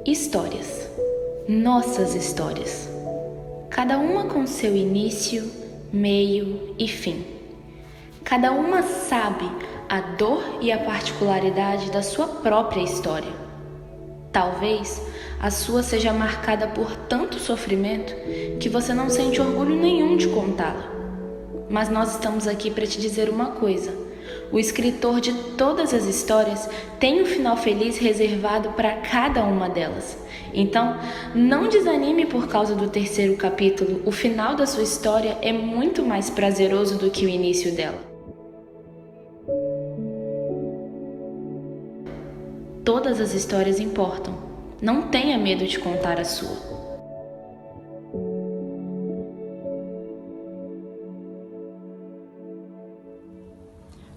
Histórias. Nossas histórias. Cada uma com seu início, meio e fim. Cada uma sabe a dor e a particularidade da sua própria história. Talvez a sua seja marcada por tanto sofrimento que você não sente orgulho nenhum de contá-la. Mas nós estamos aqui para te dizer uma coisa. O escritor de todas as histórias tem um final feliz reservado para cada uma delas. Então, não desanime por causa do terceiro capítulo. O final da sua história é muito mais prazeroso do que o início dela. Todas as histórias importam. Não tenha medo de contar a sua.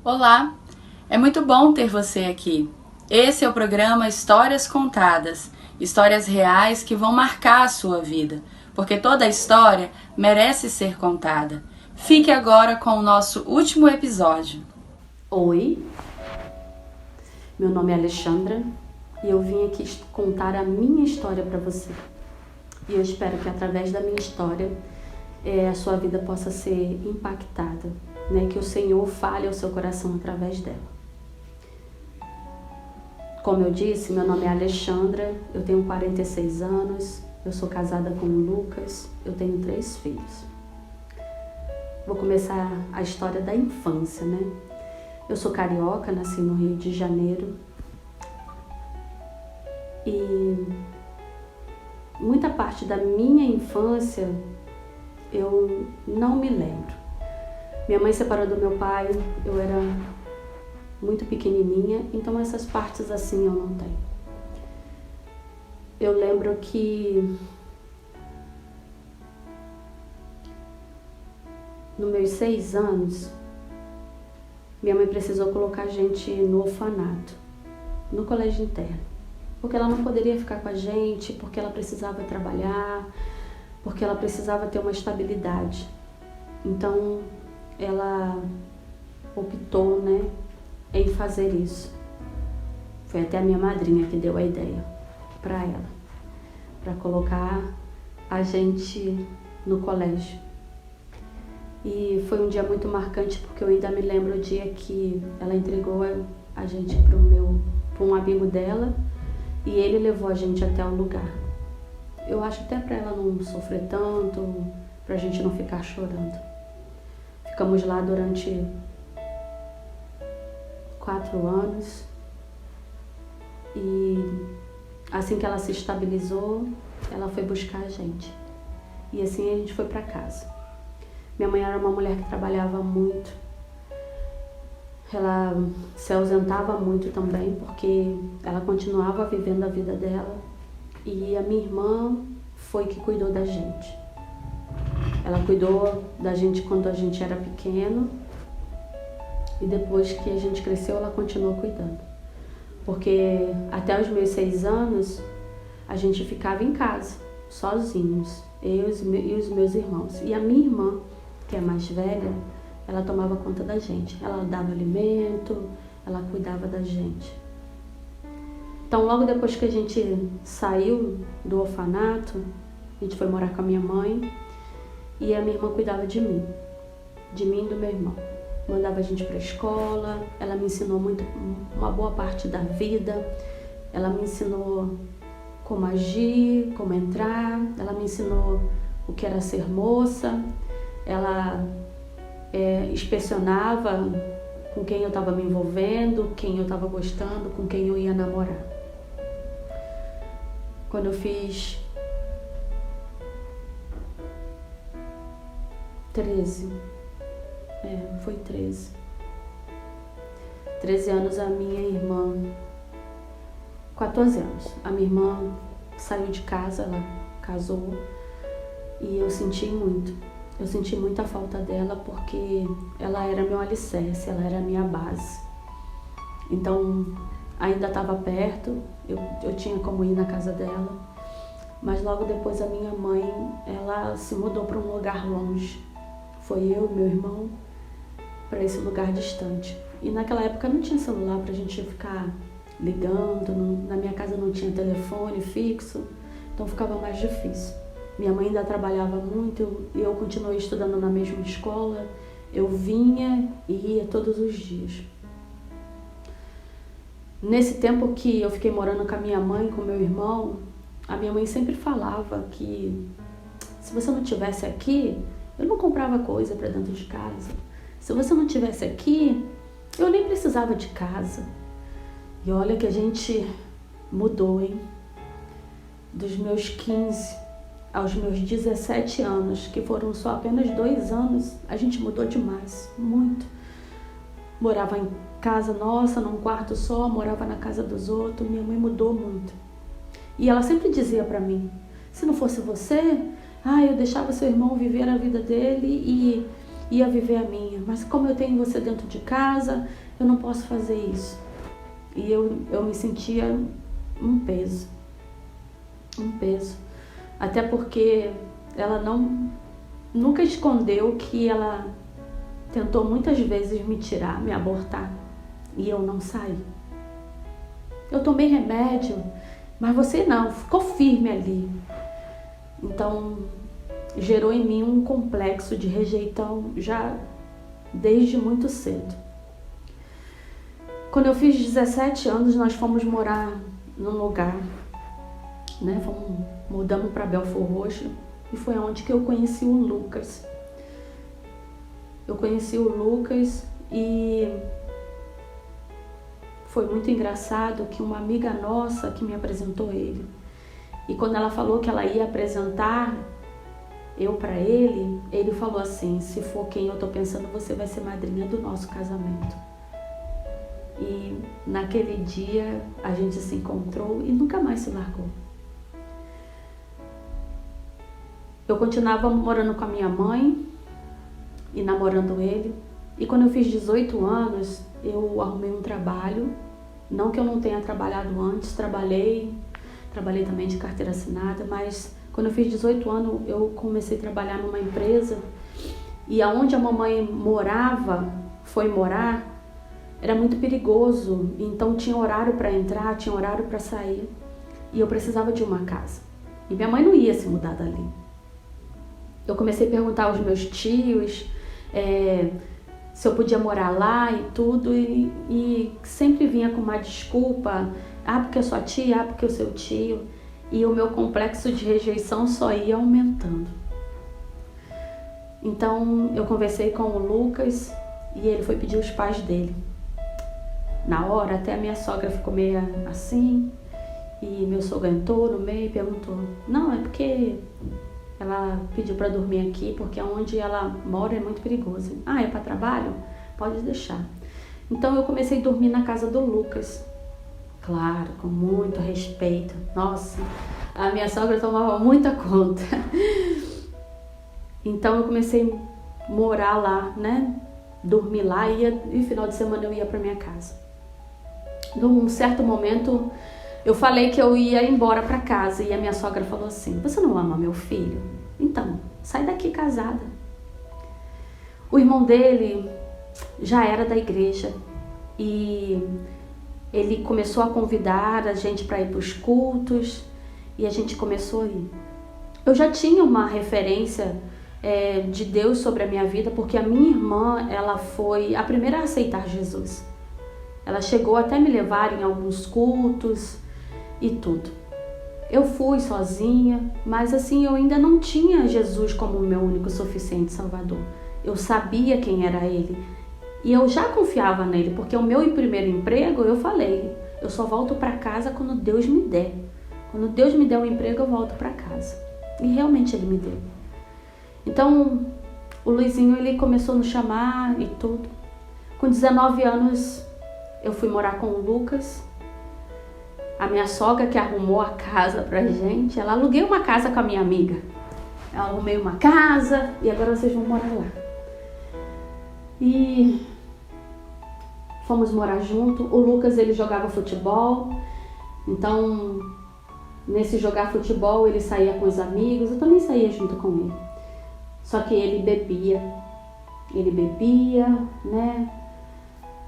Olá, é muito bom ter você aqui. Esse é o programa Histórias Contadas, histórias reais que vão marcar a sua vida, porque toda história merece ser contada. Fique agora com o nosso último episódio. Oi, meu nome é Alexandra e eu vim aqui contar a minha história para você. E eu espero que através da minha história a sua vida possa ser impactada, né? Que o Senhor fale ao seu coração através dela. Como eu disse, meu nome é Alexandra, eu tenho 46 anos, eu sou casada com o Lucas, eu tenho 3 filhos. Vou começar a história da infância, né? Eu sou carioca, nasci no Rio de Janeiro e muita parte da minha infância eu não me lembro. Minha mãe separou do meu pai, eu era muito pequenininha, então essas partes assim eu não tenho. Eu lembro que nos meus 6 anos, minha mãe precisou colocar a gente no orfanato, no colégio interno, porque ela não poderia ficar com a gente, porque ela precisava trabalhar, porque ela precisava ter uma estabilidade. Então, ela optou, né, em fazer isso. Foi até a minha madrinha que deu a ideia para ela, para colocar a gente no colégio. E foi um dia muito marcante porque eu ainda me lembro o dia que ela entregou a gente para um amigo dela e ele levou a gente até o lugar. Eu acho até para ela não sofrer tanto, para a gente não ficar chorando. Ficamos lá durante 4 anos e assim que ela se estabilizou, ela foi buscar a gente. E assim a gente foi para casa. Minha mãe era uma mulher que trabalhava muito. Ela se ausentava muito também porque ela continuava vivendo a vida dela. E a minha irmã foi que cuidou da gente. Ela cuidou da gente quando a gente era pequeno e depois que a gente cresceu ela continuou cuidando. Porque até os meus 6 anos a gente ficava em casa, sozinhos, eu e os meus irmãos. E a minha irmã, que é mais velha, ela tomava conta da gente. Ela dava alimento, ela cuidava da gente. Então, logo depois que a gente saiu do orfanato, a gente foi morar com a minha mãe e a minha irmã cuidava de mim e do meu irmão. Mandava a gente para a escola, ela me ensinou muito, uma boa parte da vida, ela me ensinou como agir, como entrar, ela me ensinou o que era ser moça, ela inspecionava com quem eu estava me envolvendo, quem eu estava gostando, com quem eu ia namorar. Quando eu fiz 13, foi 13. 13 anos a minha irmã, 14 anos, a minha irmã saiu de casa, ela casou e eu senti muito. Eu senti muita falta dela porque ela era meu alicerce, ela era minha base. Então, ainda estava perto, eu tinha como ir na casa dela, mas logo depois a minha mãe, ela se mudou para um lugar longe. Foi eu e meu irmão para esse lugar distante. E naquela época não tinha celular para a gente ficar ligando, na minha casa não tinha telefone fixo, então ficava mais difícil. Minha mãe ainda trabalhava muito e eu continuei estudando na mesma escola. Eu vinha e ia todos os dias. Nesse tempo que eu fiquei morando com a minha mãe, com meu irmão, a minha mãe sempre falava que se você não estivesse aqui, eu não comprava coisa para dentro de casa. Se você não estivesse aqui, eu nem precisava de casa. E olha que a gente mudou, hein? Dos meus 15 aos meus 17 anos, que foram só apenas 2 anos, a gente mudou demais, muito. Morava em casa nossa, num quarto só, morava na casa dos outros, minha mãe mudou muito. E ela sempre dizia pra mim, se não fosse você, eu deixava seu irmão viver a vida dele e ia viver a minha. Mas como eu tenho você dentro de casa, eu não posso fazer isso. E eu me sentia um peso. Até porque ela nunca escondeu que ela tentou muitas vezes me tirar, me abortar. E eu não saí. Eu tomei remédio, mas você não, ficou firme ali. Então, gerou em mim um complexo de rejeição já desde muito cedo. Quando eu fiz 17 anos, nós fomos morar num lugar, né? Mudamos para Belford Roxo e foi onde que eu conheci o Lucas. Eu conheci o Lucas e foi muito engraçado que uma amiga nossa que me apresentou ele. E quando ela falou que ela ia apresentar eu para ele, ele falou assim, se for quem eu tô pensando, você vai ser madrinha do nosso casamento. E naquele dia a gente se encontrou e nunca mais se largou. Eu continuava morando com a minha mãe e namorando ele. E quando eu fiz 18 anos, eu arrumei um trabalho. Não que eu não tenha trabalhado antes, trabalhei também de carteira assinada, mas quando eu fiz 18 anos, eu comecei a trabalhar numa empresa e aonde a mamãe foi morar, era muito perigoso, então tinha horário para entrar, tinha horário para sair e eu precisava de uma casa. E minha mãe não ia se mudar dali. Eu comecei a perguntar aos meus tios se eu podia morar lá e tudo, e sempre vinha com uma desculpa, porque eu sou a tia, porque eu sou o tio, e o meu complexo de rejeição só ia aumentando. Então eu conversei com o Lucas e ele foi pedir os pais dele. Na hora até a minha sogra ficou meio assim, e meu sogro entrou no meio e perguntou, não, é porque ela pediu para dormir aqui, porque onde ela mora é muito perigoso. É para trabalho? Pode deixar. Então eu comecei a dormir na casa do Lucas. Claro, com muito respeito. Nossa, a minha sogra tomava muita conta. Então eu comecei a morar lá, né? Dormir lá e final de semana eu ia para minha casa. Num certo momento eu falei que eu ia embora para casa e a minha sogra falou assim, você não ama meu filho? Então, sai daqui casada. O irmão dele já era da igreja e ele começou a convidar a gente para ir para os cultos e a gente começou a ir. Eu já tinha uma referência de Deus sobre a minha vida, porque a minha irmã, ela foi a primeira a aceitar Jesus. Ela chegou até me levar em alguns cultos e tudo. Eu fui sozinha, mas assim, eu ainda não tinha Jesus como o meu único suficiente Salvador. Eu sabia quem era Ele e eu já confiava nele, porque o meu primeiro emprego, eu falei, eu só volto para casa quando Deus me der. Quando Deus me der um emprego, eu volto para casa. E realmente Ele me deu. Então, o Luizinho, ele começou a nos chamar e tudo. Com 19 anos, eu fui morar com o Lucas. A minha sogra que arrumou a casa pra gente, ela aluguei uma casa com a minha amiga. Eu arrumei uma casa e agora vocês vão morar lá. E fomos morar junto. O Lucas, ele jogava futebol. Então, nesse jogar futebol, ele saía com os amigos. Eu também saía junto com ele. Só que ele bebia. Ele bebia, né?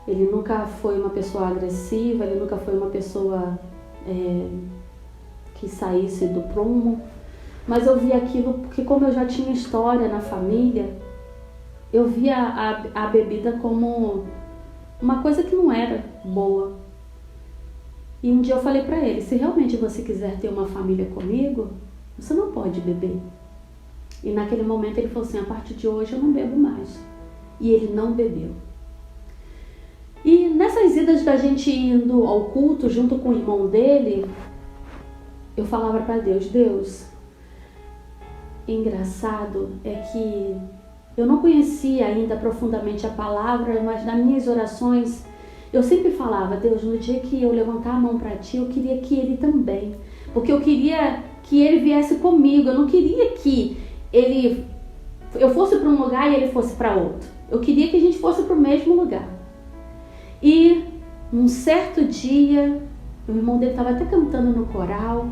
Ele nunca foi uma pessoa agressiva, ele nunca foi uma pessoa que saísse do prumo. Mas eu vi aquilo porque, como eu já tinha história na família, eu via a bebida como uma coisa que não era boa. E um dia eu falei pra ele, se realmente você quiser ter uma família comigo, você não pode beber. E naquele momento ele falou assim, a partir de hoje eu não bebo mais. E ele não bebeu. E nessas idas da gente indo ao culto junto com o irmão dele, eu falava para Deus, Deus, engraçado é que eu não conhecia ainda profundamente a palavra, mas nas minhas orações eu sempre falava, Deus, no dia que eu levantar a mão para Ti, eu queria que ele também, porque eu queria que ele viesse comigo, eu não queria que eu fosse para um lugar e ele fosse para outro, eu queria que a gente fosse para o mesmo lugar. E num certo dia, o irmão dele estava até cantando no coral,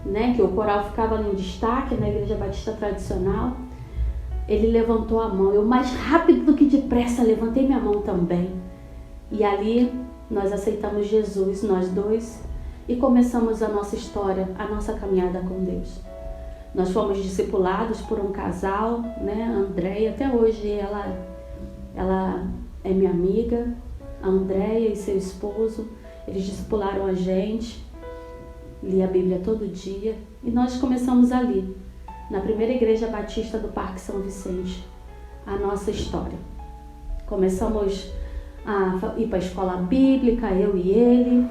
né, que o coral ficava ali em destaque na Igreja Batista Tradicional. Ele levantou a mão, eu mais rápido do que depressa levantei minha mão também. E ali nós aceitamos Jesus, nós dois, e começamos a nossa história, a nossa caminhada com Deus. Nós fomos discipulados por um casal, né, a Andréia, até hoje ela é minha amiga, a Andréia e seu esposo, eles discipularam a gente, li a Bíblia todo dia, e nós começamos ali, na primeira igreja batista do Parque São Vicente, a nossa história. Começamos a ir para a escola bíblica, eu e ele,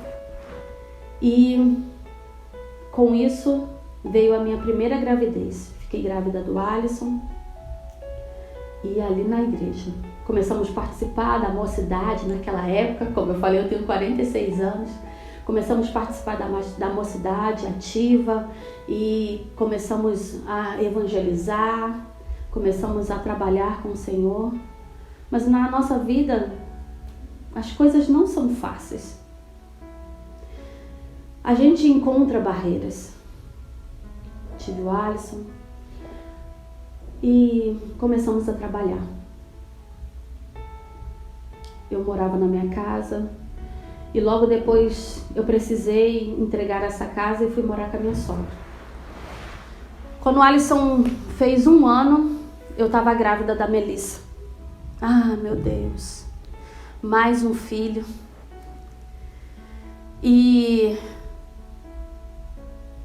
e com isso veio a minha primeira gravidez. Fiquei grávida do Alisson, e ali na igreja começamos a participar da mocidade naquela época, como eu falei, eu tenho 46 anos, começamos a participar da mocidade ativa e começamos a evangelizar, começamos a trabalhar com o Senhor, mas na nossa vida as coisas não são fáceis. A gente encontra barreiras. Tive o Alisson e começamos a trabalhar. Eu morava na minha casa e logo depois eu precisei entregar essa casa e fui morar com a minha sogra. Quando o Alisson fez 1 ano, eu estava grávida da Melissa. Ah, meu Deus, mais um filho. E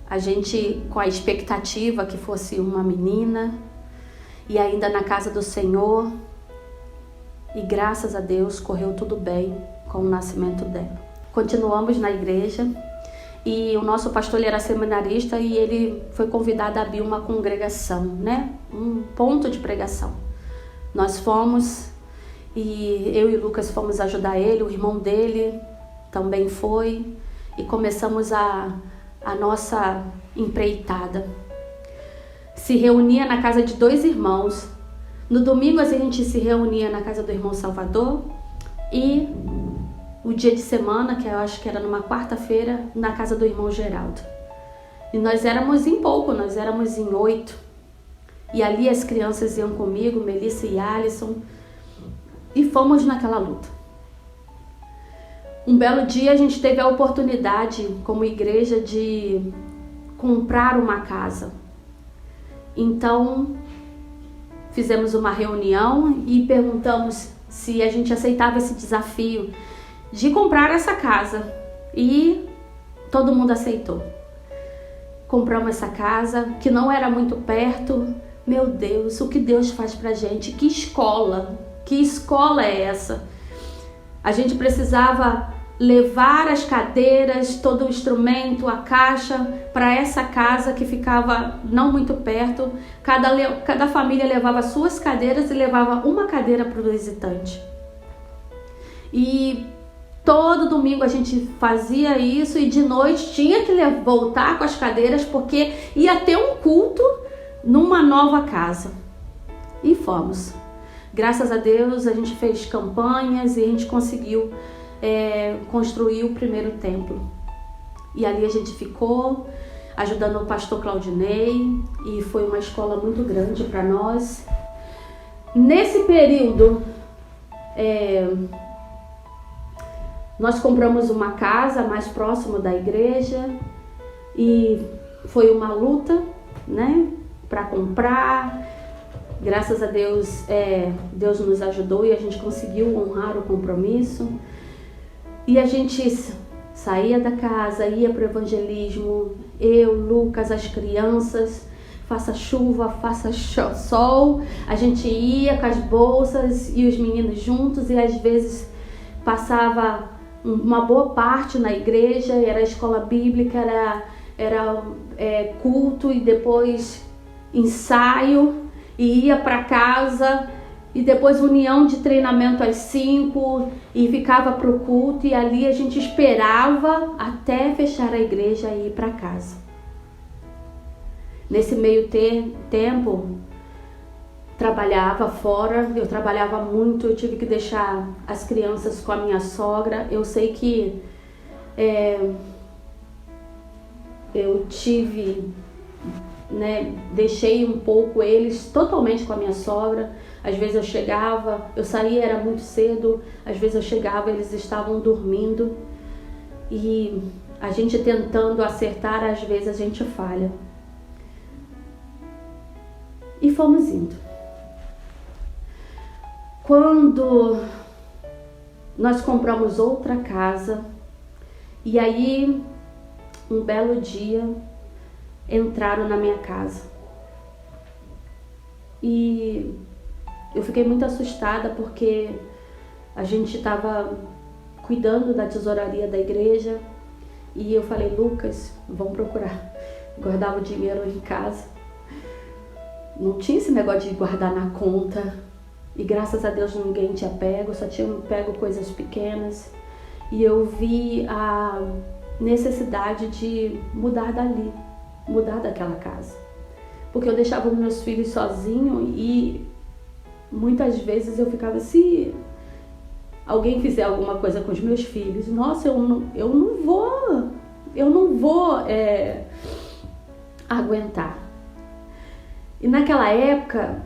a gente com a expectativa que fosse uma menina e ainda na casa do Senhor. E graças a Deus correu tudo bem com o nascimento dela. Continuamos na igreja e o nosso pastor ele era seminarista e ele foi convidado a abrir uma congregação, né? Um ponto de pregação. Nós fomos e eu e o Lucas fomos ajudar ele, o irmão dele também foi e começamos a nossa empreitada. Se reunia na casa de 2 irmãos. No domingo a gente se reunia na casa do irmão Salvador e o dia de semana, que eu acho que era numa quarta-feira, na casa do irmão Geraldo. E nós éramos em pouco, nós éramos em 8. E ali as crianças iam comigo, Melissa e Alisson, e fomos naquela luta. Um belo dia a gente teve a oportunidade, como igreja, de comprar uma casa. Então, fizemos uma reunião e perguntamos se a gente aceitava esse desafio de comprar essa casa. E todo mundo aceitou. Compramos essa casa, que não era muito perto. Meu Deus, o que Deus faz pra gente? Que escola é essa? A gente precisava levar as cadeiras, todo o instrumento, a caixa para essa casa que ficava não muito perto. Cada família levava suas cadeiras e levava uma cadeira para o visitante. E todo domingo a gente fazia isso e de noite tinha que voltar com as cadeiras porque ia ter um culto numa nova casa. E fomos. Graças a Deus a gente fez campanhas e a gente conseguiu construir o primeiro templo. E ali a gente ficou ajudando o pastor Claudinei e foi uma escola muito grande para nós. Nesse período Nós compramos uma casa mais próximo da igreja e foi uma luta, né, para comprar. Graças a Deus, Deus nos ajudou e a gente conseguiu honrar o compromisso. E a gente saía da casa, ia para o evangelismo, eu, Lucas, as crianças, faça chuva, faça sol, a gente ia com as bolsas e os meninos juntos e às vezes passava uma boa parte na igreja, era escola bíblica, era culto e depois ensaio e ia para casa e depois união de treinamento às 5 e ficava para o culto e ali a gente esperava até fechar a igreja e ir para casa. Nesse meio tempo, trabalhava fora, eu trabalhava muito, eu tive que deixar as crianças com a minha sogra. Eu sei que eu deixei um pouco eles totalmente com a minha sogra. Às vezes eu chegava, eu saía, era muito cedo, às vezes eu chegava, eles estavam dormindo e a gente tentando acertar, às vezes a gente falha. E fomos indo. Quando nós compramos outra casa, e aí um belo dia entraram na minha casa. E eu fiquei muito assustada porque a gente estava cuidando da tesouraria da igreja e eu falei, Lucas, vamos procurar. Guardava o dinheiro em casa. Não tinha esse negócio de guardar na conta. E graças a Deus ninguém tinha pego, só tinha pego coisas pequenas. E eu vi a necessidade de mudar dali, mudar daquela casa. Porque eu deixava os meus filhos sozinhos e muitas vezes eu ficava, se alguém fizer alguma coisa com os meus filhos, nossa, eu não vou aguentar. E naquela época,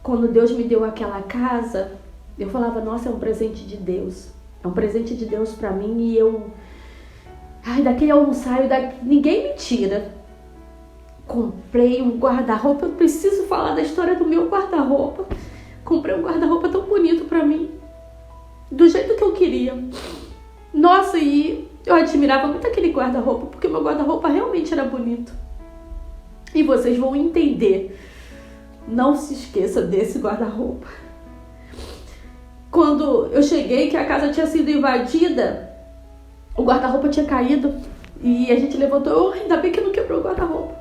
quando Deus me deu aquela casa, eu falava, nossa, é um presente de Deus. É um presente de Deus pra mim e daquele almoçaio, ninguém me tira. Comprei um guarda-roupa, eu preciso falar da história do meu guarda-roupa. Comprei um guarda-roupa tão bonito pra mim, do jeito que eu queria. Nossa, e eu admirava muito aquele guarda-roupa, porque meu guarda-roupa realmente era bonito. E vocês vão entender. Não se esqueça desse guarda-roupa. Quando eu cheguei, que a casa tinha sido invadida, o guarda-roupa tinha caído e a gente levantou. Ainda bem que não quebrou o guarda-roupa.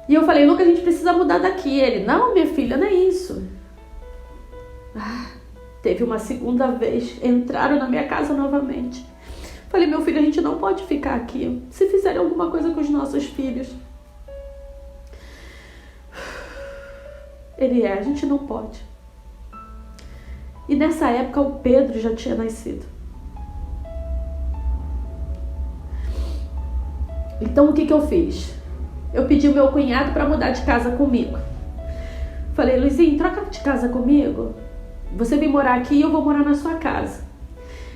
E eu falei, Lucas, a gente precisa mudar daqui. Ele, não, minha filha, não é isso. Teve uma segunda vez, entraram na minha casa novamente. Falei, meu filho, a gente não pode ficar aqui. Se fizerem alguma coisa com os nossos filhos. Ele a gente não pode. E nessa época o Pedro já tinha nascido. Então o que eu fiz? Eu pedi o meu cunhado para mudar de casa comigo. Falei, Luizinho, troca de casa comigo. Você vem morar aqui e eu vou morar na sua casa.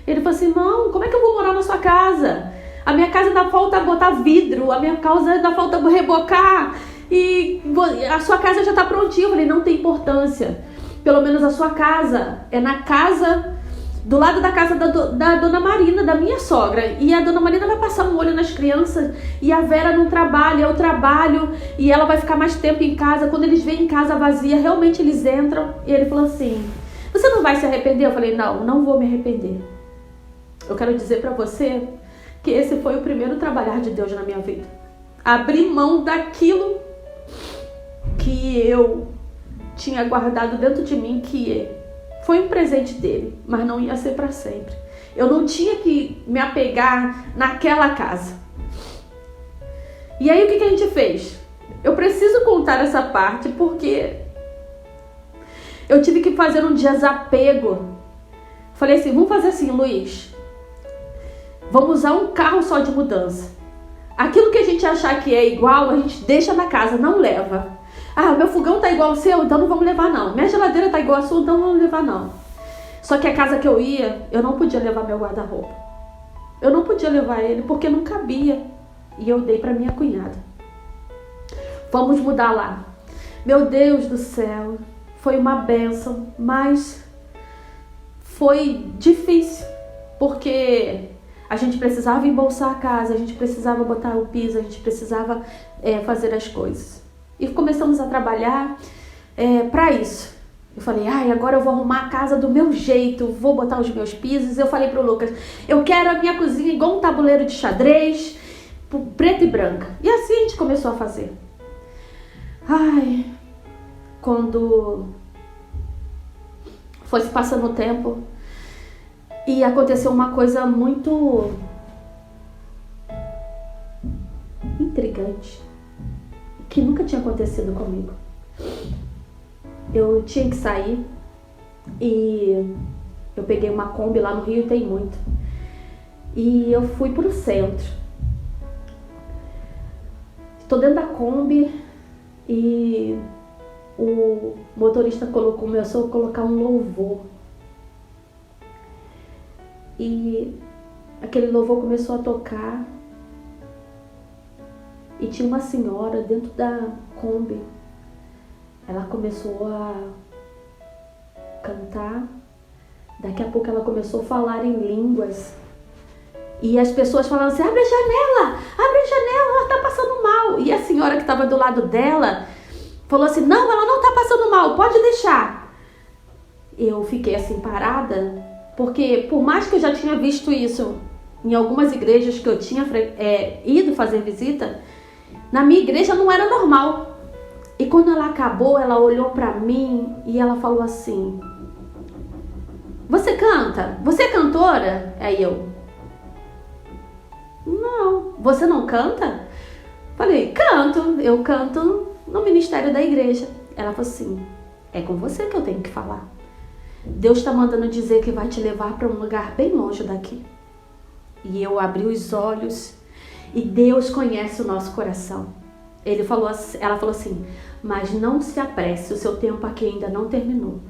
Ele falou assim, não, como é que eu vou morar na sua casa? A minha casa ainda falta botar vidro, a minha casa ainda falta rebocar e a sua casa já está prontinha. Eu falei, não tem importância. Pelo menos a sua casa é na casa, do lado da casa da dona Marina, da minha sogra. E a dona Marina vai passar um olho nas crianças e a Vera não trabalha, eu trabalho e ela vai ficar mais tempo em casa. Quando eles veem em casa vazia, realmente eles entram. E ele falou assim, você não vai se arrepender? Eu falei, não vou me arrepender. Eu quero dizer para você que esse foi o primeiro trabalhar de Deus na minha vida. Abrir mão daquilo que eu tinha guardado dentro de mim, que foi um presente dele, mas não ia ser para sempre. Eu não tinha que me apegar naquela casa. E aí o que a gente fez? Eu preciso contar essa parte porque eu tive que fazer um desapego. Falei assim, vamos fazer assim, Luiz. Vamos usar um carro só de mudança. Aquilo que a gente achar que é igual, a gente deixa na casa, não leva. Meu fogão tá igual ao seu, então não vamos levar não. Minha geladeira tá igual à sua, então não vamos levar não. Só que a casa que eu ia, eu não podia levar meu guarda-roupa. Eu não podia levar ele porque não cabia. E eu dei para minha cunhada. Vamos mudar lá. Meu Deus do céu, foi uma bênção, mas foi difícil, porque a gente precisava embolsar a casa, a gente precisava botar o piso, a gente precisava fazer as coisas. E começamos a trabalhar para isso. Eu falei, agora eu vou arrumar a casa do meu jeito, vou botar os meus pisos. Eu falei pro Lucas, eu quero a minha cozinha igual um tabuleiro de xadrez, preta e branca. E assim a gente começou a fazer. Quando foi se passando o tempo e aconteceu uma coisa muito intrigante, que nunca tinha acontecido comigo. Eu tinha que sair e eu peguei uma Kombi lá no Rio, tem muito. E eu fui pro centro. Estou dentro da Kombi e o motorista começou a colocar um louvor. E aquele louvor começou a tocar. E tinha uma senhora dentro da Kombi. Ela começou a cantar. Daqui a pouco ela começou a falar em línguas. E as pessoas falando assim, abre a janela, ela tá passando mal. E a senhora que estava do lado dela falou assim, não, ela não tá passando mal, pode deixar. Eu fiquei assim parada, porque por mais que eu já tinha visto isso em algumas igrejas que eu tinha ido fazer visita, na minha igreja não era normal. E quando ela acabou, ela olhou pra mim e ela falou assim, você canta? Você é cantora? Aí eu, não, você não canta? Falei, eu canto no ministério da igreja. Ela falou assim, é com você que eu tenho que falar. Deus está mandando dizer que vai te levar para um lugar bem longe daqui. E eu abri os olhos e Deus conhece o nosso coração. Ela falou assim, mas não se apresse, o seu tempo aqui ainda não terminou.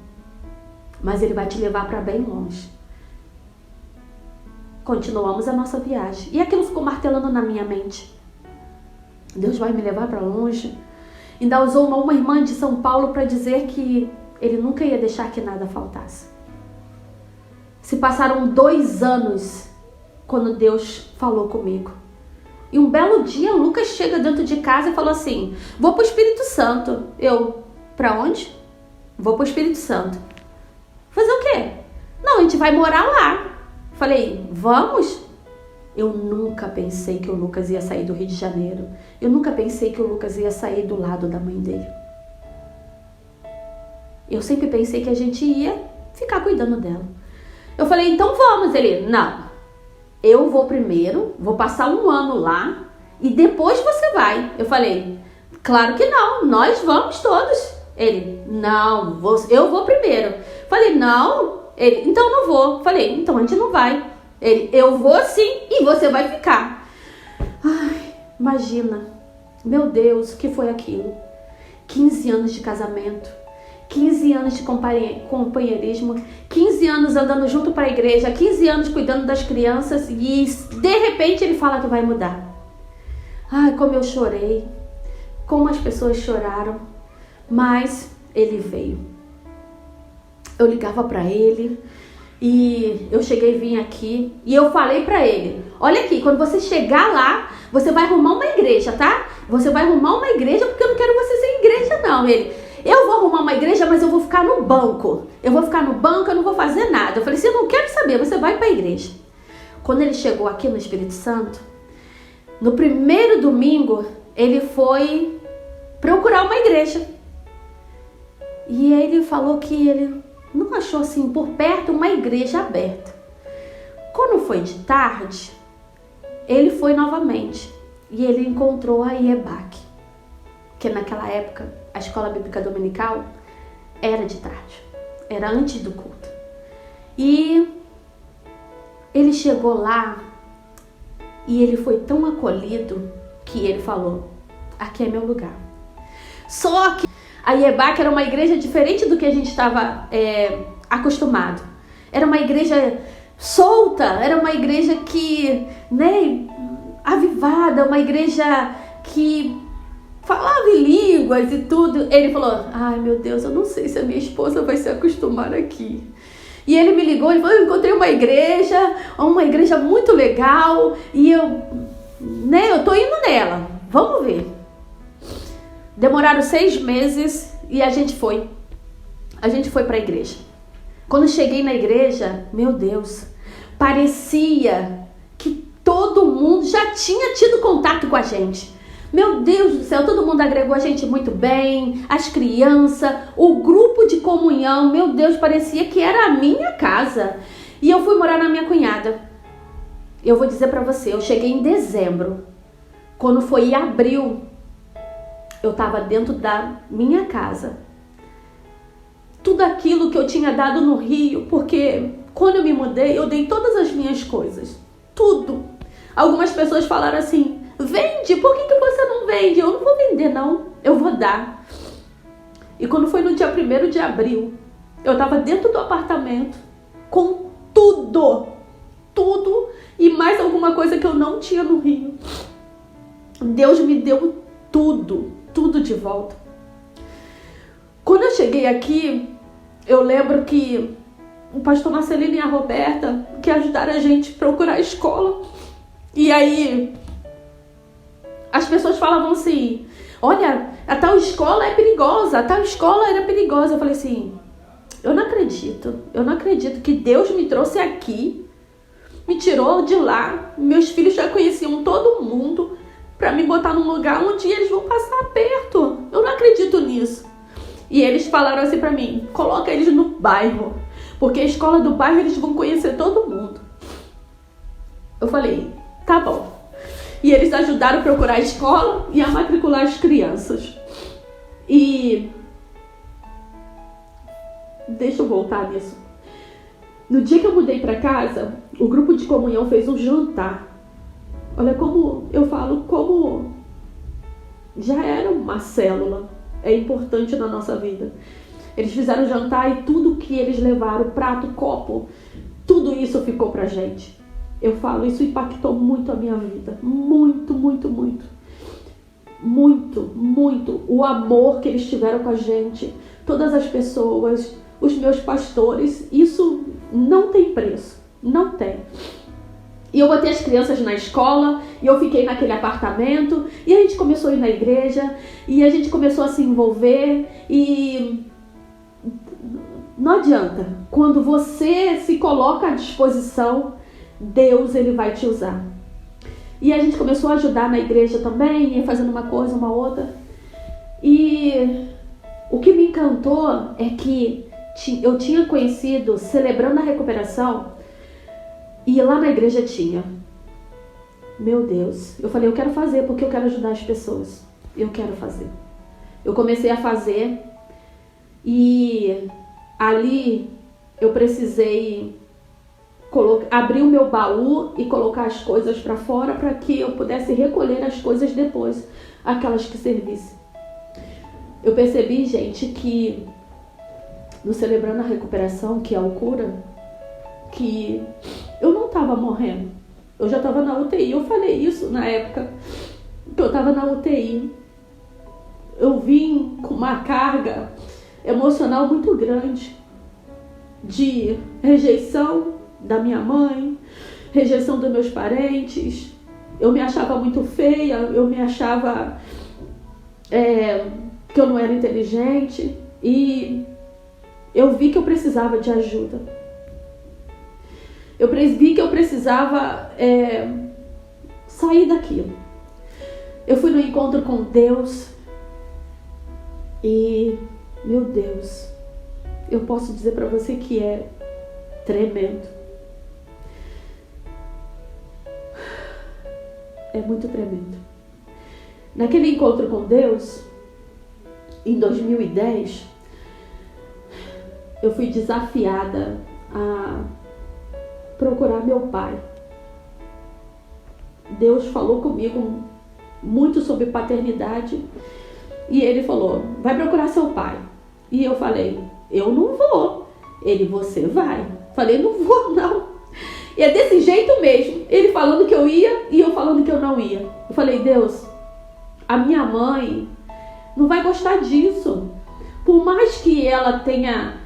Mas Ele vai te levar para bem longe. Continuamos a nossa viagem. E aquilo ficou martelando na minha mente. Deus vai me levar para longe. Ainda usou uma irmã de São Paulo para dizer que Ele nunca ia deixar que nada faltasse. Se passaram 2 anos quando Deus falou comigo. E um belo dia o Lucas chega dentro de casa e falou assim, vou pro Espírito Santo. Eu, pra onde? Vou pro Espírito Santo. Fazer o quê? Não, a gente vai morar lá. Falei, vamos? Eu nunca pensei que o Lucas ia sair do Rio de Janeiro. Eu nunca pensei que o Lucas ia sair do lado da mãe dele. Eu sempre pensei que a gente ia ficar cuidando dela. Eu falei, então vamos. Ele, não. Eu vou primeiro, vou passar 1 ano lá e depois você vai. Eu falei, claro que não, nós vamos todos. Ele, não, eu vou primeiro. Falei, não. Ele, então não vou. Falei, então a gente não vai. Ele, eu vou sim e você vai ficar. Imagina, meu Deus, o que foi aquilo? 15 anos de casamento, 15 anos de companheirismo, 15 anos andando junto para a igreja, 15 anos cuidando das crianças e de repente ele fala que vai mudar. Como eu chorei, como as pessoas choraram, mas ele veio. Eu ligava para ele e eu cheguei e vim aqui e eu falei para ele, olha aqui, quando você chegar lá, você vai arrumar uma igreja, tá? Você vai arrumar uma igreja porque eu não quero você sem igreja não. Ele, eu vou arrumar uma igreja, mas eu vou ficar no banco. Eu vou ficar no banco, eu não vou fazer nada. Eu falei assim, eu não quero saber, você vai para a igreja. Quando ele chegou aqui no Espírito Santo, no primeiro domingo, ele foi procurar uma igreja. E ele falou que ele não achou assim por perto uma igreja aberta. Quando foi de tarde, ele foi novamente e ele encontrou a IEBAC, que naquela época a escola bíblica dominical era de tarde, era antes do culto. E ele chegou lá e ele foi tão acolhido que ele falou, aqui é meu lugar. Só que a IEBAC era uma igreja diferente do que a gente estava acostumado. Era uma igreja solta, era uma igreja que, né, avivada, uma igreja que falava em línguas e tudo. Ele falou, ai meu Deus, eu não sei se a minha esposa vai se acostumar aqui. E ele me ligou, ele falou, eu encontrei uma igreja muito legal, e eu tô indo nela, vamos ver. Demoraram 6 meses e a gente foi para a igreja. Quando cheguei na igreja, meu Deus, parecia que todo mundo já tinha tido contato com a gente. Meu Deus do céu, todo mundo agregou a gente muito bem, as crianças, o grupo de comunhão, meu Deus, parecia que era a minha casa. E eu fui morar na minha cunhada. Eu vou dizer pra você, eu cheguei em dezembro. Quando foi em abril, eu tava dentro da minha casa. Tudo aquilo que eu tinha dado no Rio, porque quando eu me mudei, eu dei todas as minhas coisas. Tudo. Algumas pessoas falaram assim, vende, por que você não vende? Eu não vou vender não, eu vou dar. E quando foi no dia 1º de abril, eu tava dentro do apartamento com tudo e mais alguma coisa que eu não tinha no Rio. Deus me deu tudo de volta. Quando eu cheguei aqui, eu lembro que o pastor Marcelino e a Roberta que ajudaram a gente a procurar a escola. E aí as pessoas falavam assim, olha, a tal escola é perigosa, a tal escola era perigosa. Eu falei assim, eu não acredito que Deus me trouxe aqui, me tirou de lá, meus filhos já conheciam todo mundo, para me botar num lugar onde eles vão passar perto. Eu não acredito nisso. E eles falaram assim para mim, coloca eles no bairro, porque a escola do bairro eles vão conhecer todo mundo. Eu falei, tá bom. E eles ajudaram a procurar a escola e a matricular as crianças. E deixa eu voltar nisso. No dia que eu mudei para casa, o grupo de comunhão fez um jantar. Olha como eu falo, como já era uma célula, é importante na nossa vida. Eles fizeram jantar e tudo que eles levaram, prato, copo, tudo isso ficou pra gente. Eu falo, isso impactou muito a minha vida. Muito. O amor que eles tiveram com a gente. Todas as pessoas, os meus pastores, isso não tem preço. Não tem. E eu botei as crianças na escola, e eu fiquei naquele apartamento, e a gente começou a ir na igreja, e a gente começou a se envolver, e não adianta. Quando você se coloca à disposição, Deus, ele vai te usar. E a gente começou a ajudar na igreja também, ia fazendo uma coisa, uma outra. E o que me encantou é que eu tinha conhecido, celebrando a recuperação, e lá na igreja tinha. Meu Deus, eu falei, eu quero fazer porque eu quero ajudar as pessoas. Eu quero fazer. Eu comecei a fazer e ali eu precisei abrir o meu baú e colocar as coisas para fora para que eu pudesse recolher as coisas depois, aquelas que servissem. Eu percebi, gente, que no Celebrando a Recuperação, que é o cura, que eu não estava morrendo. Eu já estava na UTI. Eu falei isso na época que eu estava na UTI. Eu vim com uma carga emocional muito grande de rejeição da minha mãe, rejeição dos meus parentes. Eu me achava muito feia, eu me achava que eu não era inteligente, e eu vi que eu precisava de ajuda. Eu vi que eu precisava sair daquilo. Eu fui no encontro com Deus e, meu Deus, eu posso dizer para você que é tremendo. É muito tremendo. Naquele encontro com Deus, em 2010, eu fui desafiada a procurar meu pai. Deus falou comigo muito sobre paternidade e ele falou, vai procurar seu pai. E eu falei, eu não vou. Ele, você vai. Falei, não vou não. E é desse jeito mesmo. Ele falando que eu ia e eu falando que eu não ia. Eu falei, Deus, a minha mãe não vai gostar disso. Por mais que ela tenha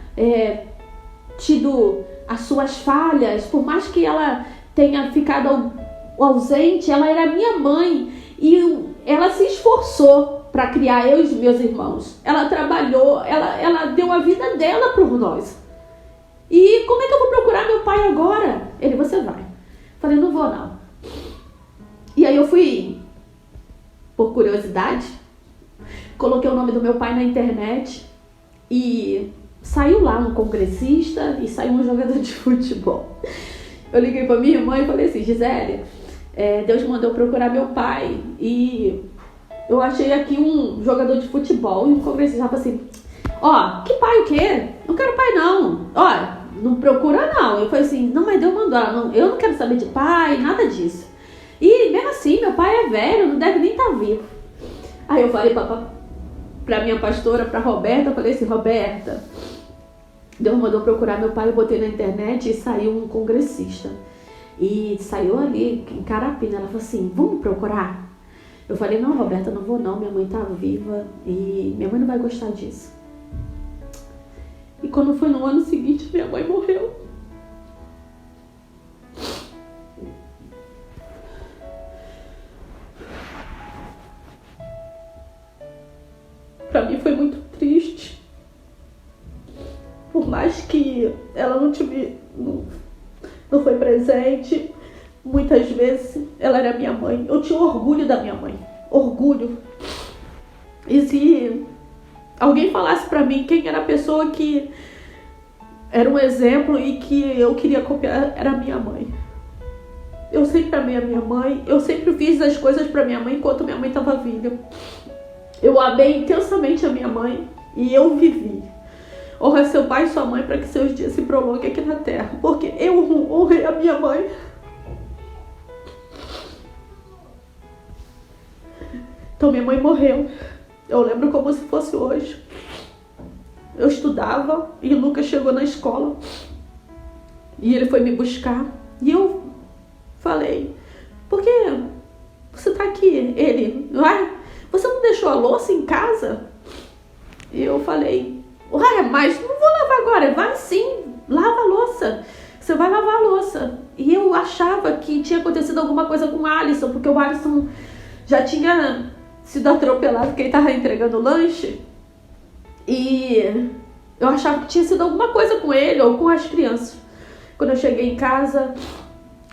tido as suas falhas, por mais que ela tenha ficado ausente, ela era minha mãe e ela se esforçou para criar eu e os meus irmãos. Ela trabalhou, ela deu a vida dela por nós. E como é que eu vou procurar meu pai agora? Ele, você vai. Falei, não vou não. E aí eu fui, por curiosidade, coloquei o nome do meu pai na internet e saiu lá um congressista e saiu um jogador de futebol. Eu liguei para minha irmã e falei assim, Gisele, Deus mandou procurar meu pai e eu achei aqui um jogador de futebol. E um congressista falou assim, que pai o quê? Não quero pai não. Não procura não. Eu falei assim, não, mas Deus mandou. Eu não quero saber de pai, nada disso. E mesmo assim, meu pai é velho, não deve nem estar vivo. Aí eu falei pra minha pastora, pra Roberta, eu falei assim, Roberta, Deus mandou procurar meu pai, eu botei na internet e saiu um congressista. E saiu ali em Carapina. Ela falou assim, vamos procurar? Eu falei, não, Roberta, não vou não, minha mãe tá viva e minha mãe não vai gostar disso. E quando foi no ano seguinte, minha mãe morreu. Pra mim foi muito triste. Por mais que ela não foi presente, muitas vezes ela era minha mãe. Eu tinha orgulho da minha mãe. Orgulho. E se alguém falasse pra mim quem era a pessoa que era um exemplo e que eu queria copiar, era a minha mãe. Eu sempre amei a minha mãe. Eu sempre fiz as coisas pra minha mãe enquanto minha mãe estava viva. Eu amei intensamente a minha mãe e eu vivi. Honra seu pai e sua mãe para que seus dias se prolonguem aqui na terra. Porque eu honrei a minha mãe. Então minha mãe morreu. Eu lembro como se fosse hoje. Eu estudava e o Lucas chegou na escola. E ele foi me buscar. E eu falei, por que você tá aqui? Ele, você não deixou a louça em casa? E eu falei, mas não vou lavar agora. Vai sim, lava a louça. Você vai lavar a louça. E eu achava que tinha acontecido alguma coisa com o Alisson, porque o Alisson já tinha sido atropelado porque ele estava entregando lanche. E eu achava que tinha sido alguma coisa com ele ou com as crianças. Quando eu cheguei em casa,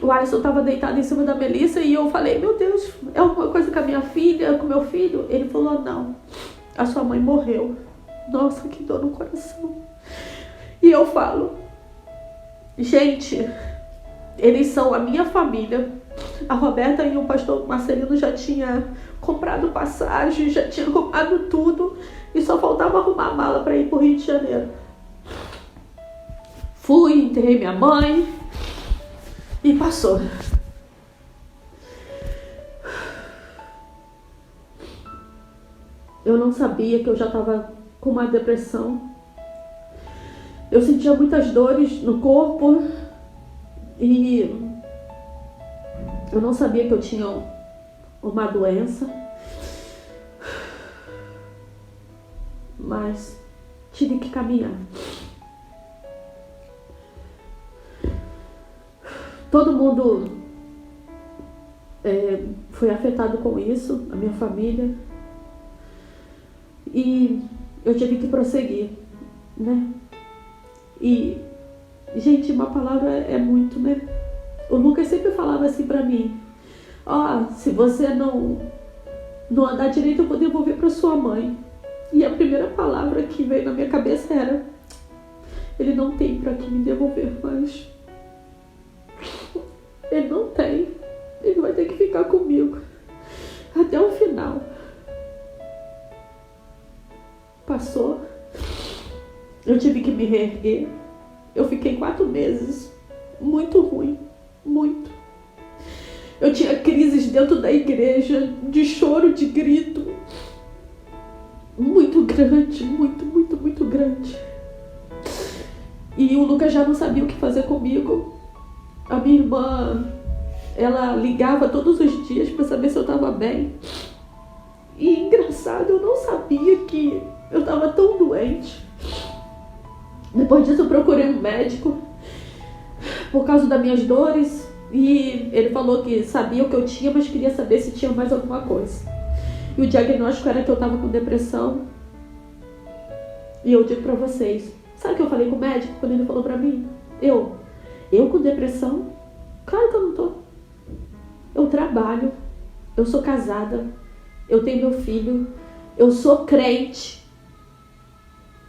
o Alisson estava deitado em cima da Melissa e eu falei, meu Deus, é alguma coisa com a minha filha, com meu filho? Ele falou, não, a sua mãe morreu. Nossa, que dor no coração. E eu falo, gente, eles são a minha família. A Roberta e o pastor Marcelino já tinham comprado passagem, já tinham arrumado tudo e só faltava arrumar a mala para ir pro Rio de Janeiro. Fui, enterrei minha mãe e passou. Eu não sabia que eu já estava com uma depressão. Eu sentia muitas dores no corpo e eu não sabia que eu tinha uma doença, mas tive que caminhar. Todo mundo foi afetado com isso, a minha família, e eu tive que prosseguir, né? E, gente, uma palavra é muito, né? O Lucas sempre falava assim pra mim, se você não andar direito, eu vou devolver pra sua mãe. E a primeira palavra que veio na minha cabeça era, ele não tem pra que me devolver mais. Ele não tem. Ele vai ter que ficar comigo até o final. Passou. Eu tive que me reerguer. Eu fiquei 4 meses. Muito ruim. Muito. Eu tinha crises dentro da igreja, de choro, de grito. Muito grande, muito, muito, muito grande. E o Lucas já não sabia o que fazer comigo. A minha irmã, ela ligava todos os dias para saber se eu estava bem. E engraçado, eu não sabia que eu estava tão doente. Depois disso eu procurei um médico por causa das minhas dores. E ele falou que sabia o que eu tinha, mas queria saber se tinha mais alguma coisa. E o diagnóstico era que eu estava com depressão. E eu digo pra vocês, sabe o que eu falei com o médico quando ele falou pra mim? Eu com depressão? Claro que eu não tô. Eu trabalho, eu sou casada, eu tenho meu filho, eu sou crente.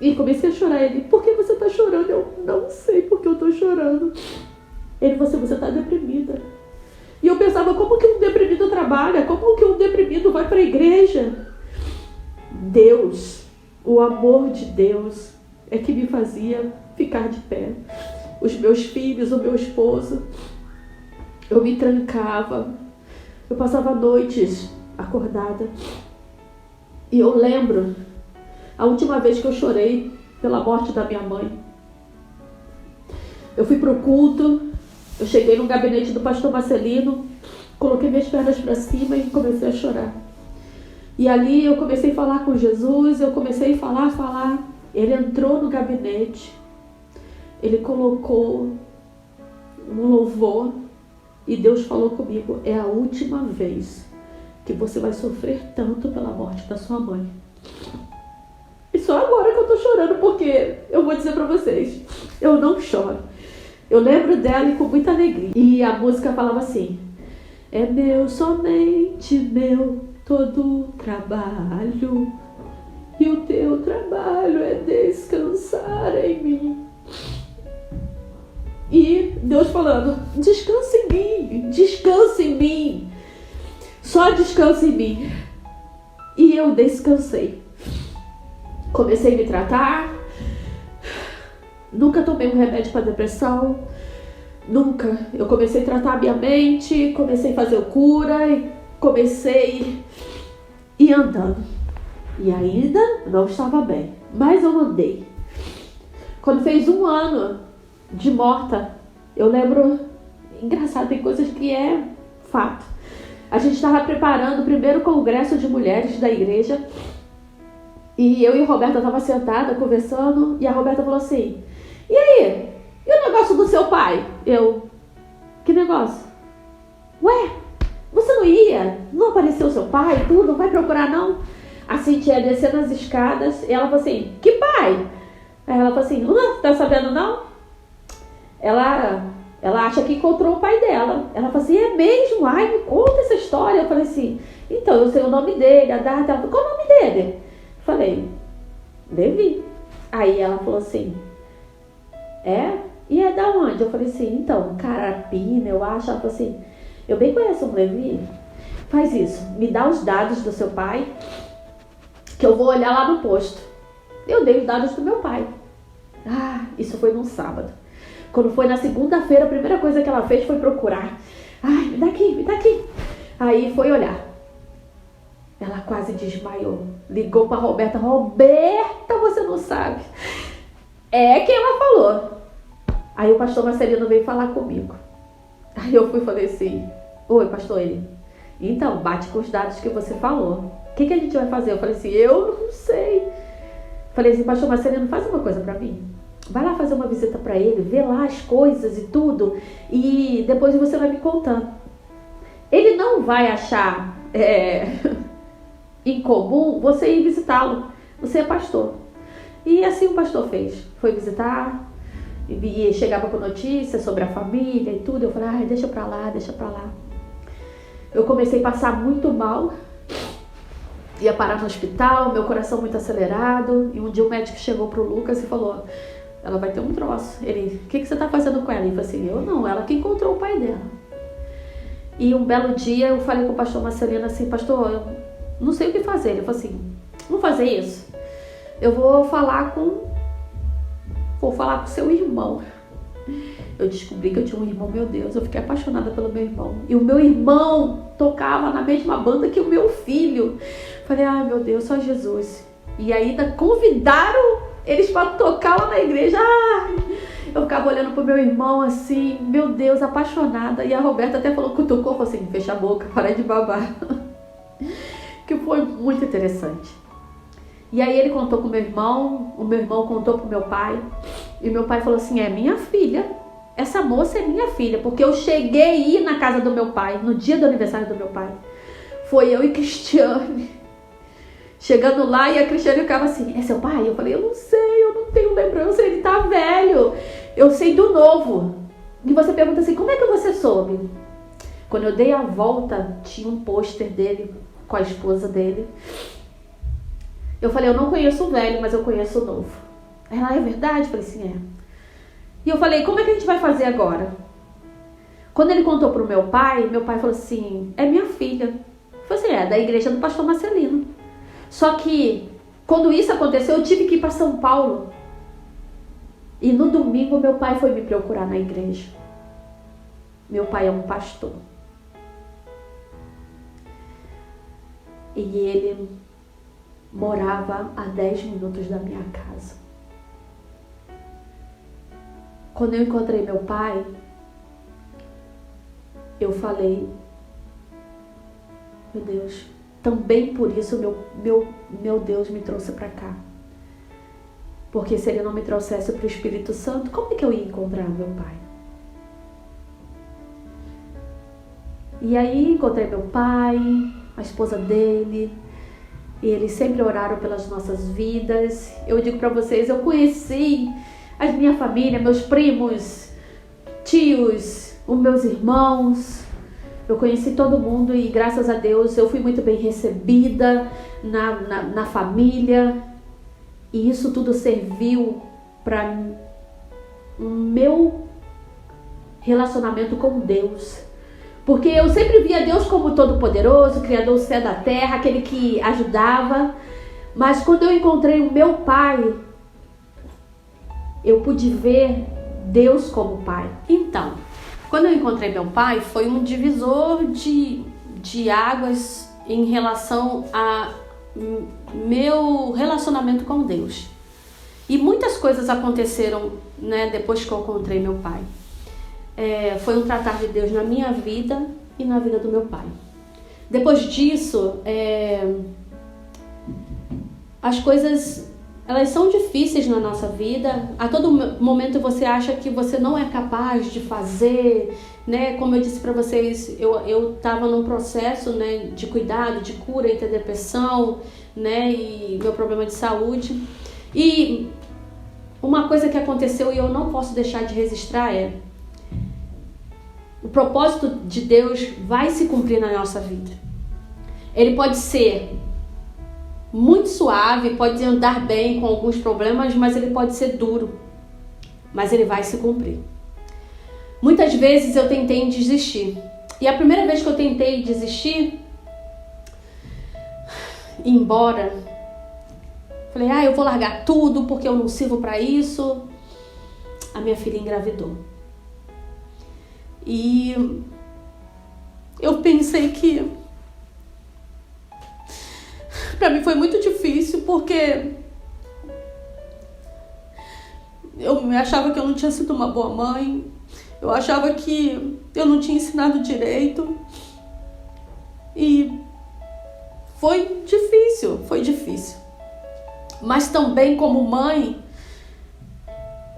E comecei a chorar. Ele, por que você tá chorando? Eu não sei por que eu tô chorando. Ele falou assim, você tá deprimida. E eu pensava, como que um deprimido trabalha? Como que um deprimido vai pra igreja? Deus, o amor de Deus é que me fazia ficar de pé. Os meus filhos, o meu esposo, eu me trancava. Eu passava noites acordada. E eu lembro a última vez que eu chorei pela morte da minha mãe. Eu fui pro culto, eu cheguei no gabinete do pastor Marcelino, coloquei minhas pernas para cima e comecei a chorar. E ali eu comecei a falar com Jesus, eu comecei a falar. Ele entrou no gabinete, ele colocou um louvor e Deus falou comigo, é a última vez que você vai sofrer tanto pela morte da sua mãe. E só agora que eu tô chorando, porque eu vou dizer pra vocês, eu não choro. Eu lembro dela e com muita alegria. E a música falava assim, é meu, somente meu, todo trabalho, e o teu trabalho é descansar em mim. E Deus falando, descansa em mim, só descansa em mim. E eu descansei. Comecei a me tratar, nunca tomei um remédio para depressão, nunca. Eu comecei a tratar a minha mente, comecei a fazer cura, e comecei a ir andando. E ainda não estava bem, mas eu andei. Quando fez 1 ano de morta, eu lembro, engraçado, tem coisas que é fato. A gente estava preparando o primeiro congresso de mulheres da igreja, e eu e a Roberta estava sentada conversando, e a Roberta falou assim, e aí, e o negócio do seu pai? Eu, que negócio? Ué, você não ia? Não apareceu o seu pai? Tu não vai procurar não? A Cintia ia descendo as escadas, e ela falou assim, que pai? Aí ela falou assim, tá sabendo não? Ela acha que encontrou o pai dela. Ela falou assim, é mesmo? Ai, me conta essa história. Eu falei assim, então, eu sei o nome dele, a data. Ela falou, qual o nome dele? Eu falei, Levi. Aí ela falou assim, é? E é da onde? Eu falei assim, então, Carapina, eu acho. Ela falou assim, eu bem conheço um Levi. Faz isso, me dá os dados do seu pai, que eu vou olhar lá no posto. Eu dei os dados do meu pai. Ah, isso foi num sábado. Quando foi na segunda-feira, a primeira coisa que ela fez foi procurar. Ai, me dá aqui. Aí foi olhar. Ela quase desmaiou. Ligou pra Roberta. Roberta, você não sabe. É quem ela falou. Aí o pastor Marcelino veio falar comigo. Aí eu fui e falei assim, oi, pastor, ele. Então, bate com os dados que você falou. O que a gente vai fazer? Eu falei assim, eu não sei. Falei assim, pastor Marcelino, faz uma coisa pra mim. Vai lá fazer uma visita pra ele, vê lá as coisas e tudo, e depois você vai me contando. Ele não vai achar incomum você ir visitá-lo. Você é pastor. E assim o pastor fez. Foi visitar, e chegava com notícias sobre a família e tudo. Eu falei, ai, deixa pra lá. Eu comecei a passar muito mal. Ia parar no hospital, meu coração muito acelerado. E um dia o médico chegou pro Lucas e falou, ela vai ter um troço. Ele, o que você tá fazendo com ela? Ele falou assim, eu não, ela que encontrou o pai dela. E um belo dia eu falei com o pastor Marcelino assim, pastor, eu não sei o que fazer. Ele falou assim, vamos fazer isso? Eu vou falar com seu irmão. Eu descobri que eu tinha um irmão, meu Deus, eu fiquei apaixonada pelo meu irmão. E o meu irmão tocava na mesma banda que o meu filho. Falei, ai meu Deus, só Jesus. E ainda convidaram eles para tocar lá na igreja. Eu ficava olhando pro meu irmão assim, meu Deus, apaixonada. E a Roberta até falou, cutucou, falou assim, fecha a boca, para de babar. Que foi muito interessante. E aí ele contou com o meu irmão, o meu irmão contou pro meu pai. E meu pai falou assim, é minha filha. Essa moça é minha filha. Porque eu cheguei a ir na casa do meu pai, no dia do aniversário do meu pai. Foi eu e Cristiane. Chegando lá e a Cristiane ficava assim, é seu pai? Eu falei, eu não sei, eu não tenho lembrança, ele tá velho. Eu sei do novo. E você pergunta assim, como é que você soube? Quando eu dei a volta, tinha um pôster dele com a esposa dele. Eu falei, eu não conheço o velho, mas eu conheço o novo. Ela, é verdade? Eu falei, sim, é. E eu falei, como é que a gente vai fazer agora? Quando ele contou pro meu pai falou assim, é minha filha. Eu falei assim, é da igreja do pastor Marcelino. Só que, quando isso aconteceu, eu tive que ir para São Paulo. E no domingo, meu pai foi me procurar na igreja. Meu pai é um pastor. E ele morava a 10 minutos da minha casa. Quando eu encontrei meu pai, eu falei, meu Deus, também por isso meu Deus me trouxe para cá. Porque se ele não me trouxesse para o Espírito Santo, como é que eu ia encontrar meu pai? E aí encontrei meu pai, a esposa dele, e eles sempre oraram pelas nossas vidas. Eu digo para vocês, eu conheci a minha família, meus primos, tios, os meus irmãos. Eu conheci todo mundo e graças a Deus eu fui muito bem recebida na família. E isso tudo serviu para o meu relacionamento com Deus. Porque eu sempre via Deus como todo-poderoso, Criador do céu e da terra, aquele que ajudava. Mas quando eu encontrei o meu pai, eu pude ver Deus como pai. Então, quando eu encontrei meu pai, foi um divisor de águas em relação a meu relacionamento com Deus. E muitas coisas aconteceram, né, depois que eu encontrei meu pai. Foi um tratar de Deus na minha vida e na vida do meu pai. Depois disso, as coisas, elas são difíceis na nossa vida. A todo momento você acha que você não é capaz de fazer, né? Como eu disse para vocês, eu estava num processo, né, de cuidado, de cura entre a depressão, né, e meu problema de saúde. E uma coisa que aconteceu e eu não posso deixar de registrar o propósito de Deus vai se cumprir na nossa vida. Ele pode ser muito suave, pode andar bem com alguns problemas, mas ele pode ser duro. Mas ele vai se cumprir. Muitas vezes eu tentei desistir. E a primeira vez que eu tentei desistir, ir embora, falei, eu vou largar tudo porque eu não sirvo para isso. A minha filha engravidou. E eu pensei que para mim foi muito difícil porque eu achava que eu não tinha sido uma boa mãe, eu achava que eu não tinha ensinado direito e foi difícil. Mas também como mãe,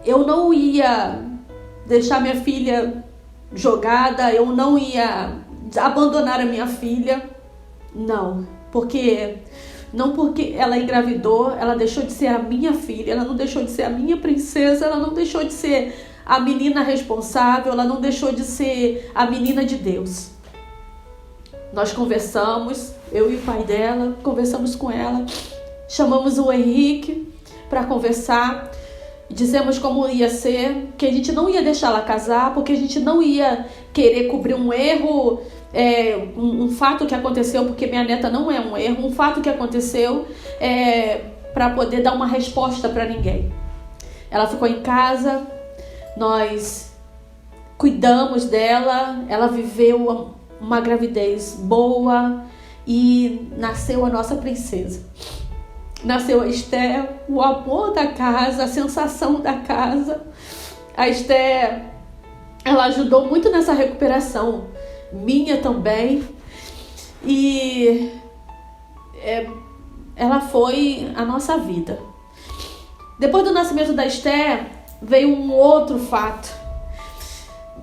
eu não ia deixar minha filha jogada, eu não ia abandonar a minha filha, não porque ela engravidou, ela deixou de ser a minha filha, ela não deixou de ser a minha princesa, ela não deixou de ser a menina responsável, ela não deixou de ser a menina de Deus. Nós conversamos, eu e o pai dela, conversamos com ela, chamamos o Henrique para conversar, dissemos como ia ser, que a gente não ia deixar ela casar, porque a gente não ia querer cobrir um erro, um fato que aconteceu, porque minha neta não é um erro, um fato que aconteceu para poder dar uma resposta para ninguém. Ela ficou em casa, nós cuidamos dela, ela viveu uma gravidez boa e nasceu a nossa princesa. Nasceu a Esther, o amor da casa, a sensação da casa, A Esté, ela ajudou muito nessa recuperação minha também. E ela foi a nossa vida. Depois do nascimento da Esté, veio um outro fato.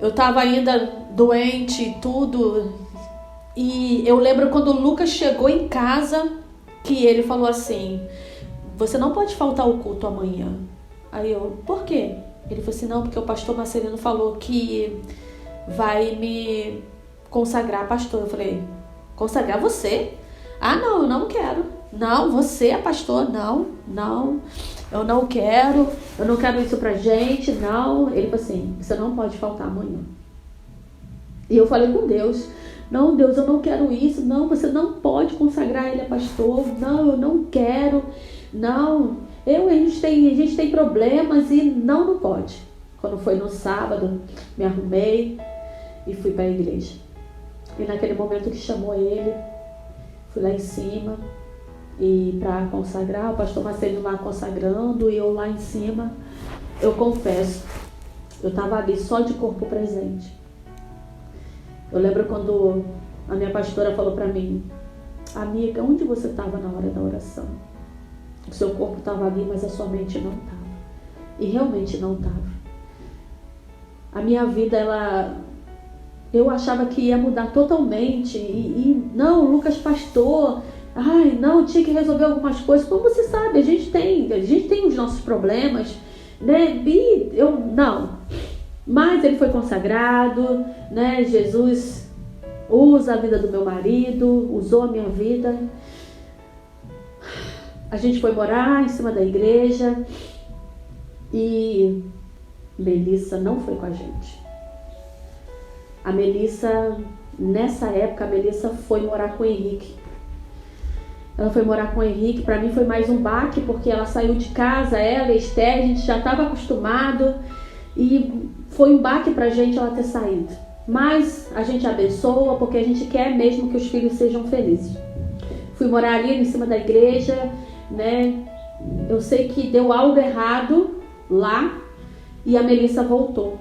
Eu estava ainda doente e tudo. E eu lembro quando o Lucas chegou em casa, que ele falou assim: você não pode faltar ao culto amanhã. Aí eu, por quê? Ele falou assim: não, porque o pastor Marcelino falou que vai me consagrar pastor. Eu falei: consagrar você? Ah, não, eu não quero. Não, você é pastor? Não, eu não quero isso pra gente, não. Ele falou assim: você não pode faltar amanhã. E eu falei com Deus: não, Deus, eu não quero isso, não, você não pode consagrar ele a pastor, não, eu não quero, não, a gente tem problemas e não pode. Quando foi no sábado, me arrumei e fui para a igreja. E naquele momento que chamou ele, fui lá em cima e para consagrar, o pastor Marcelino lá consagrando e eu lá em cima. Eu confesso, eu estava ali só de corpo presente. Eu lembro quando a minha pastora falou para mim: amiga, onde você estava na hora da oração? O seu corpo estava ali, mas a sua mente não estava. E realmente não estava. A minha vida, eu achava que ia mudar totalmente. E não, Lucas pastor, ai, não, tinha que resolver algumas coisas. Como você sabe, a gente tem os nossos problemas, né? E não. Mas ele foi consagrado, né? Jesus usa a vida do meu marido, usou a minha vida. A gente foi morar em cima da igreja e Melissa não foi com a gente. A Melissa, nessa época, a Melissa foi morar com o Henrique. Ela foi morar com o Henrique. Para mim foi mais um baque, porque ela saiu de casa, ela e a Esther, a gente já estava acostumado. E foi um baque pra gente ela ter saído. Mas a gente abençoa, porque a gente quer mesmo que os filhos sejam felizes. Fui morar ali em cima da igreja, né? Eu sei que deu algo errado lá e a Melissa voltou.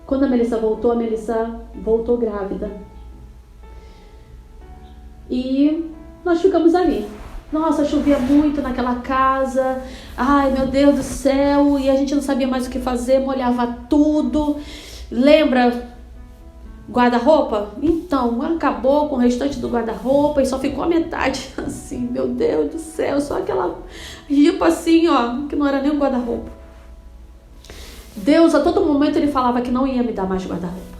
Quando a Melissa voltou grávida. E nós ficamos ali. Nossa, chovia muito naquela casa. Ai, meu Deus do céu. E a gente não sabia mais o que fazer, molhava tudo. Lembra guarda-roupa? Então, acabou com o restante do guarda-roupa e só ficou a metade. Assim, meu Deus do céu. Só aquela ripa assim, ó, que não era nem um guarda-roupa. Deus, a todo momento, ele falava que não ia me dar mais guarda-roupa.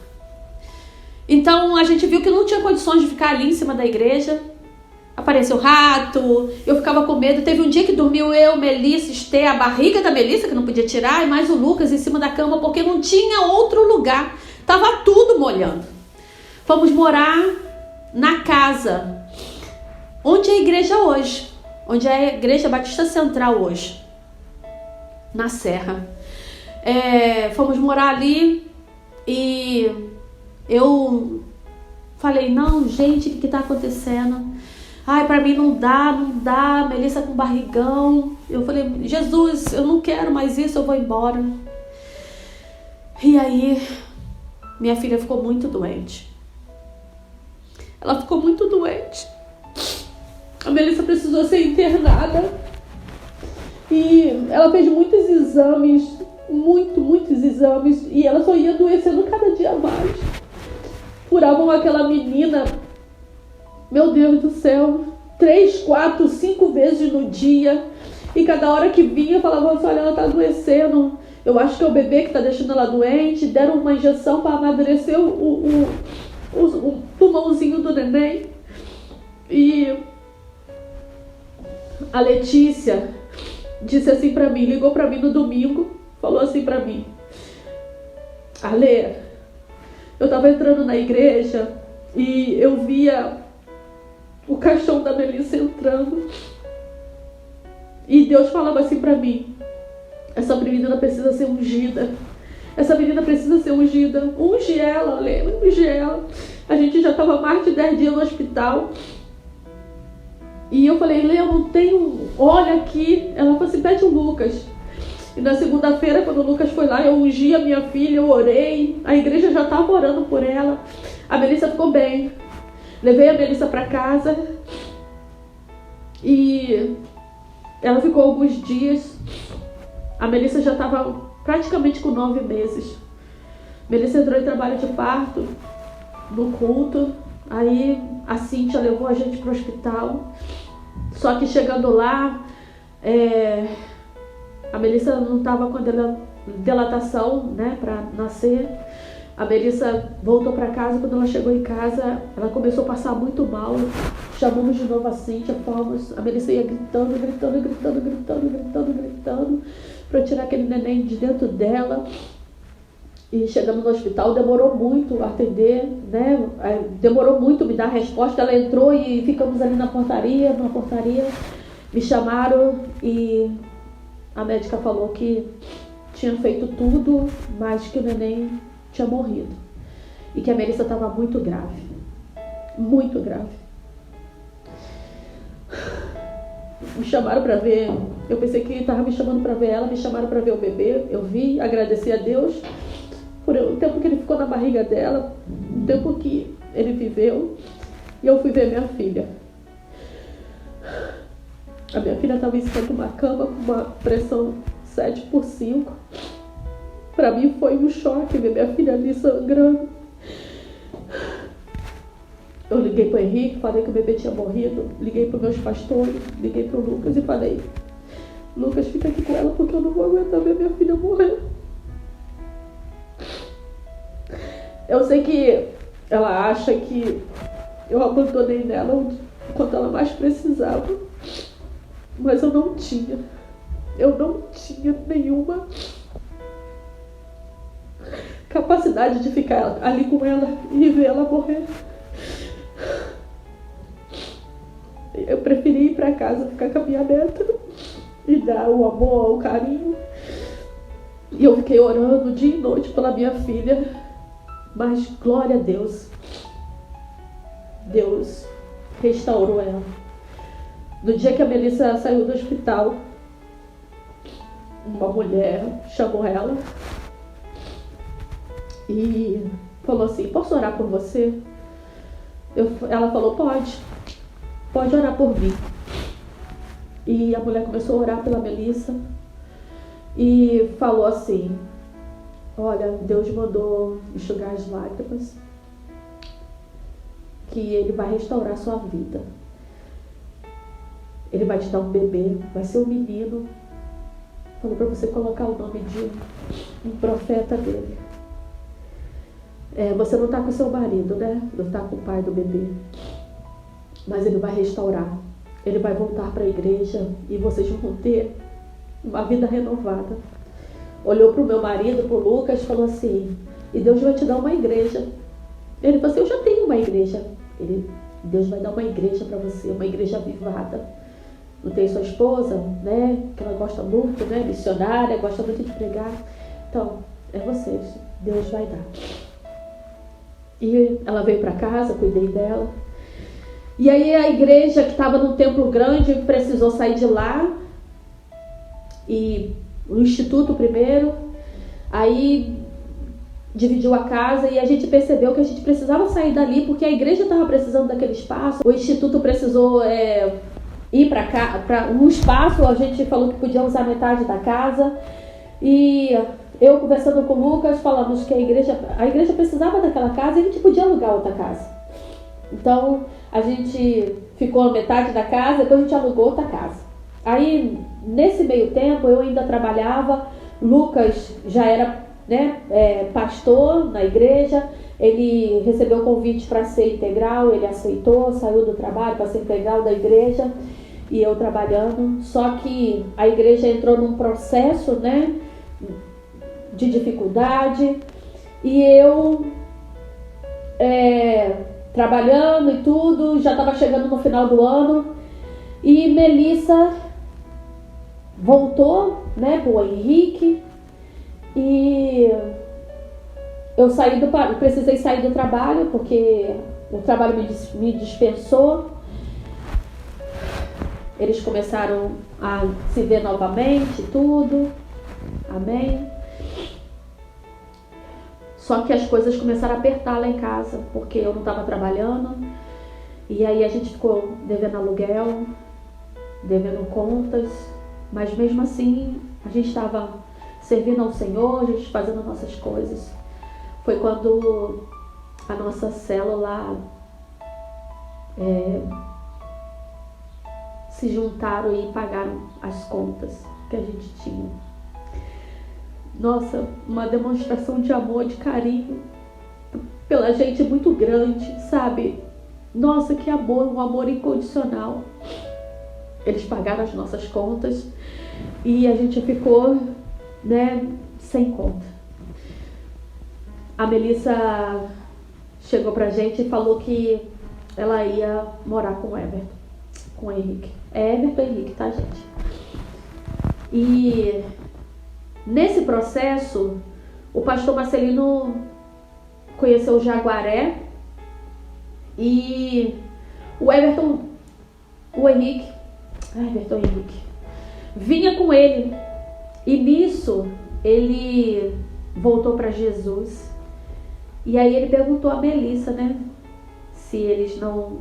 Então, a gente viu que não tinha condições de ficar ali em cima da igreja. Apareceu rato, eu ficava com medo. Teve um dia que dormiu eu, Melissa, Esther, a barriga da Melissa, que não podia tirar, e mais o Lucas em cima da cama, porque não tinha outro lugar. Tava tudo molhando. Fomos morar na casa, onde é a igreja hoje, onde é a igreja Batista Central hoje, na Serra. Fomos morar ali e eu falei: não, gente, o que tá acontecendo? Ai, pra mim não dá, Melissa com barrigão. Eu falei: Jesus, eu não quero mais isso, eu vou embora. E aí, minha filha ficou muito doente. Ela ficou muito doente. A Melissa precisou ser internada. E ela fez muitos exames, muitos exames. E ela só ia adoecendo cada dia mais. Furavam aquela menina, meu Deus do céu, 3, 4, 5 vezes no dia. E cada hora que vinha, falavam assim: olha, ela tá adoecendo. Eu acho que é o bebê que tá deixando ela doente. Deram uma injeção para amadurecer o pulmãozinho do neném. E a Letícia disse assim pra mim, ligou pra mim no domingo, falou assim pra mim: Ale, eu tava entrando na igreja e eu via o caixão da Melissa entrando. E Deus falava assim pra mim: essa menina precisa ser ungida. Essa menina precisa ser ungida. Unge ela, Ale, unge ela. A gente já estava mais de 10 dias no hospital. E eu falei: Lê, eu não tenho, olha aqui. Ela falou assim: pede o Lucas. E na segunda-feira, quando o Lucas foi lá, eu ungi a minha filha, eu orei. A igreja já estava orando por ela. A Melissa ficou bem. Levei a Melissa para casa. E ela ficou alguns dias. A Melissa já estava praticamente com 9 meses. Melissa entrou em trabalho de parto, no culto. Aí a Cíntia levou a gente para o hospital. Só que chegando lá, a Melissa não estava com a dilatação, né, para nascer. A Melissa voltou para casa. Quando ela chegou em casa, ela começou a passar muito mal. Chamamos de novo a Cíntia, fomos. A Melissa ia gritando para tirar aquele neném de dentro dela. E chegamos no hospital, demorou muito a atender, né? Demorou muito me dar a resposta. Ela entrou e ficamos ali na portaria. Me chamaram e a médica falou que tinha feito tudo, mas que o neném tinha morrido. E que a Melissa estava muito grave. Muito grave. Me chamaram para ver. Eu pensei que estava me chamando para ver ela. Me chamaram para ver o bebê. Eu vi, agradeci a Deus por o tempo que ele ficou na barriga dela, o tempo que ele viveu. E eu fui ver minha filha. A minha filha estava em cima de uma cama com uma pressão 7/5. Para mim foi um choque ver minha filha ali sangrando. Eu liguei para o Henrique, falei que o bebê tinha morrido. Liguei para os meus pastores, liguei para o Lucas e falei: Lucas, fica aqui com ela porque eu não vou aguentar ver minha filha morrer. Eu sei que ela acha que eu abandonei nela quando ela mais precisava, mas eu não tinha nenhuma capacidade de ficar ali com ela e ver ela morrer. Eu preferi ir para casa, ficar com a minha neta e dar o amor, o carinho. E eu fiquei orando dia e noite pela minha filha. Mas glória a Deus, Deus restaurou ela. No dia que a Melissa saiu do hospital, uma mulher chamou ela e falou assim: posso orar por você? Ela falou: pode orar por mim. E a mulher começou a orar pela Melissa e falou assim: olha, Deus mandou enxugar as lágrimas, que Ele vai restaurar a sua vida. Ele vai te dar um bebê, vai ser um menino. Falou para você colocar o nome de um profeta dele. Você não está com seu marido, né? Não está com o pai do bebê. Mas Ele vai restaurar. Ele vai voltar para a igreja e vocês vão ter uma vida renovada. Olhou para o meu marido, para o Lucas, e falou assim: e Deus vai te dar uma igreja. Ele falou assim: eu já tenho uma igreja. Deus vai dar uma igreja para você, uma igreja avivada. Não tem sua esposa, né? Que ela gosta muito, né? Missionária, gosta muito de pregar. Então, é vocês. Deus vai dar. E ela veio para casa, cuidei dela. E aí a igreja que estava num templo grande precisou sair de lá. E o instituto primeiro, aí dividiu a casa e a gente percebeu que a gente precisava sair dali porque a igreja estava precisando daquele espaço. O instituto precisou ir para um espaço. A gente falou que podia usar metade da casa e eu conversando com o Lucas falamos que a igreja precisava daquela casa e a gente podia alugar outra casa. Então a gente ficou a metade da casa, depois a gente alugou outra casa. Aí, nesse meio tempo, eu ainda trabalhava. Lucas já era, né, pastor na igreja. Ele recebeu o convite para ser integral, ele aceitou, saiu do trabalho para ser integral da igreja. E eu trabalhando. Só que a igreja entrou num processo, né, de dificuldade. E eu, trabalhando e tudo, já estava chegando no final do ano. E Melissa voltou, né, para o Henrique, e eu precisei sair do trabalho porque o trabalho me dispensou. Eles começaram a se ver novamente, tudo. Amém? Só que as coisas começaram a apertar lá em casa, porque eu não estava trabalhando. E aí a gente ficou devendo aluguel, devendo contas. Mas mesmo assim, a gente estava servindo ao Senhor, a gente fazendo nossas coisas. Foi quando a nossa célula se juntaram e pagaram as contas que a gente tinha. Nossa, uma demonstração de amor, de carinho pela gente muito grande, sabe? Nossa, que amor, um amor incondicional. Eles pagaram as nossas contas e a gente ficou, sem conta. A Melissa chegou pra gente e falou que ela ia morar com o Everton, com o Henrique. É Everton e Henrique, tá, gente? E nesse processo, o pastor Marcelino conheceu o Jaguaré e o Everton e Henrique vinha com ele. E nisso, ele voltou para Jesus. E aí ele perguntou a Melissa, se eles não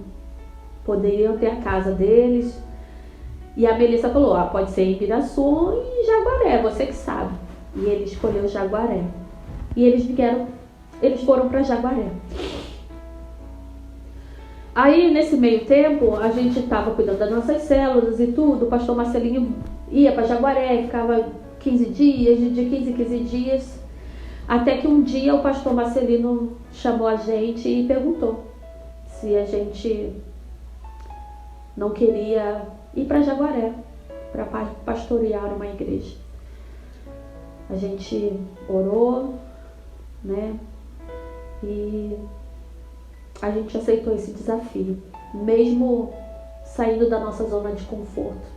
poderiam ter a casa deles. E a Melissa falou, pode ser em Ibiraçu e Jaguaré, você que sabe. E ele escolheu Jaguaré. E eles foram para Jaguaré. Aí, nesse meio tempo, a gente estava cuidando das nossas células e tudo. O pastor Marcelinho ia para Jaguaré, ficava 15 dias, de 15 em 15 dias. Até que um dia o pastor Marcelino chamou a gente e perguntou se a gente não queria ir para Jaguaré para pastorear uma igreja. A gente orou, e a gente aceitou esse desafio, mesmo saindo da nossa zona de conforto.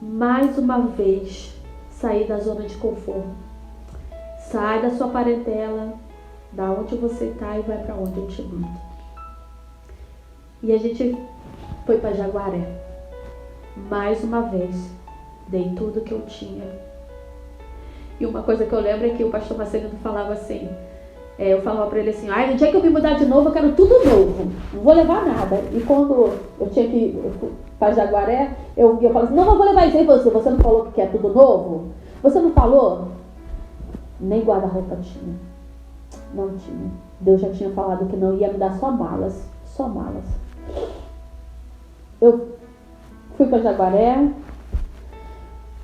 Mais uma vez, sair da zona de conforto. Sai da sua parentela, da onde você está e vai para onde eu te mando. E a gente foi para Jaguaré. Mais uma vez, dei tudo que eu tinha. E uma coisa que eu lembro é que o pastor Marcelino falava assim, eu falava para ele assim, no dia que eu vim mudar de novo, eu quero tudo novo, não vou levar nada. E quando eu tinha que ir para Jaguaré, eu falava assim, não vou levar isso aí você não falou que quer tudo novo? Você não falou? Nem guarda-roupa tinha. Não tinha. Deus já tinha falado que não ia me dar só malas. Só malas. Eu fui para Jaguaré,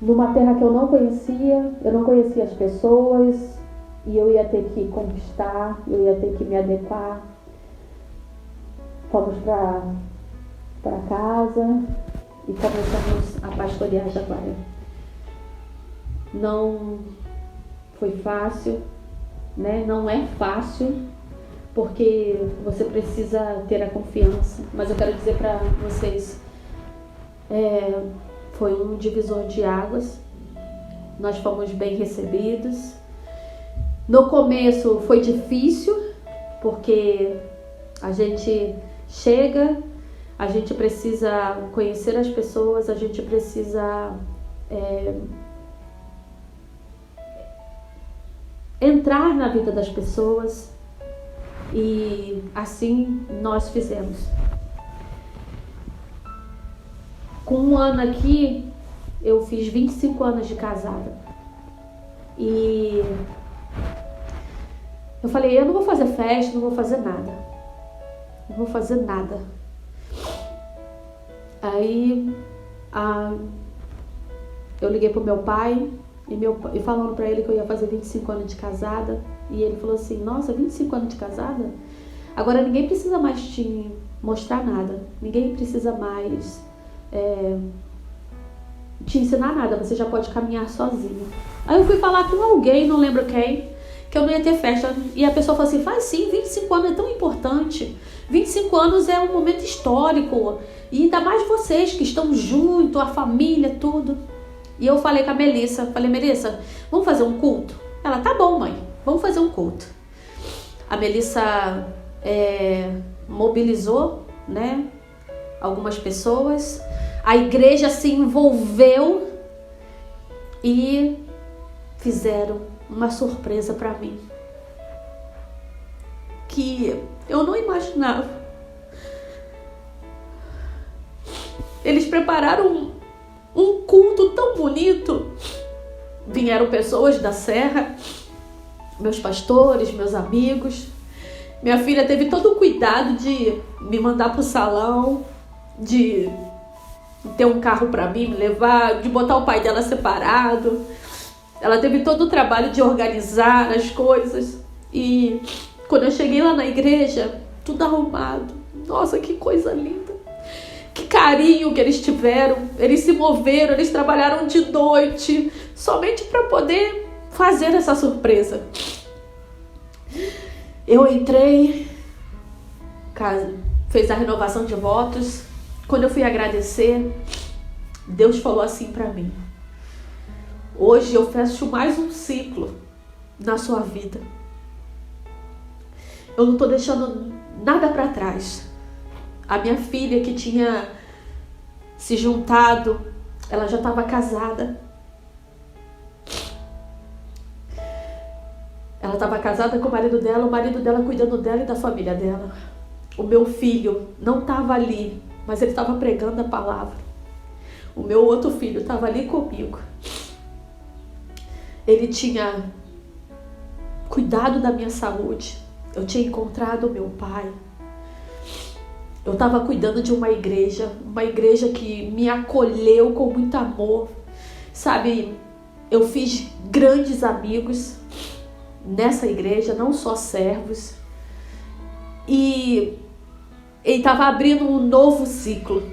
numa terra que eu não conhecia as pessoas, e eu ia ter que conquistar, eu ia ter que me adequar. Fomos para casa e começamos a pastorear Jaguaré. Não foi fácil, não é fácil, porque você precisa ter a confiança. Mas eu quero dizer para vocês, foi um divisor de águas. Nós fomos bem recebidos. No começo foi difícil, porque a gente chega, a gente precisa conhecer as pessoas, a gente precisa entrar na vida das pessoas, e assim nós fizemos. Com um ano aqui, eu fiz 25 anos de casada. E eu falei, eu não vou fazer festa, não vou fazer nada. Não vou fazer nada. Aí eu liguei pro meu pai e falando pra ele que eu ia fazer 25 anos de casada. E ele falou assim, nossa, 25 anos de casada? Agora ninguém precisa mais te mostrar nada. Ninguém precisa mais te ensinar nada. Você já pode caminhar sozinho. Aí eu fui falar com alguém, não lembro quem, que eu não ia ter festa. E a pessoa falou assim, faz sim, 25 anos é tão importante. 25 anos é um momento histórico. E ainda mais vocês que estão junto, a família, tudo. E eu falei com a Melissa, Melissa, vamos fazer um culto? Ela, tá bom, mãe, vamos fazer um culto. A Melissa mobilizou, algumas pessoas. A igreja se envolveu e fizeram uma surpresa para mim que eu não imaginava. Eles prepararam um culto tão bonito. Vieram pessoas da Serra, meus pastores, meus amigos. Minha filha teve todo o cuidado de me mandar pro salão, de ter um carro para mim, me levar, de botar o pai dela separado. Ela teve todo o trabalho de organizar as coisas. E quando eu cheguei lá na igreja, tudo arrumado. Nossa, que coisa linda. Que carinho que eles tiveram. Eles se moveram, eles trabalharam de noite, somente para poder fazer essa surpresa. Eu entrei, fez a renovação de votos. Quando eu fui agradecer, Deus falou assim para mim: hoje eu fecho mais um ciclo na sua vida. Eu não estou deixando nada para trás. A minha filha que tinha se juntado, ela já estava casada. Ela estava casada com o marido dela cuidando dela e da família dela. O meu filho não estava ali, mas ele estava pregando a palavra. O meu outro filho estava ali comigo. Ele tinha cuidado da minha saúde. Eu tinha encontrado o meu pai. Eu estava cuidando de uma igreja que me acolheu com muito amor. Sabe, eu fiz grandes amigos nessa igreja, não só servos. E ele estava abrindo um novo ciclo.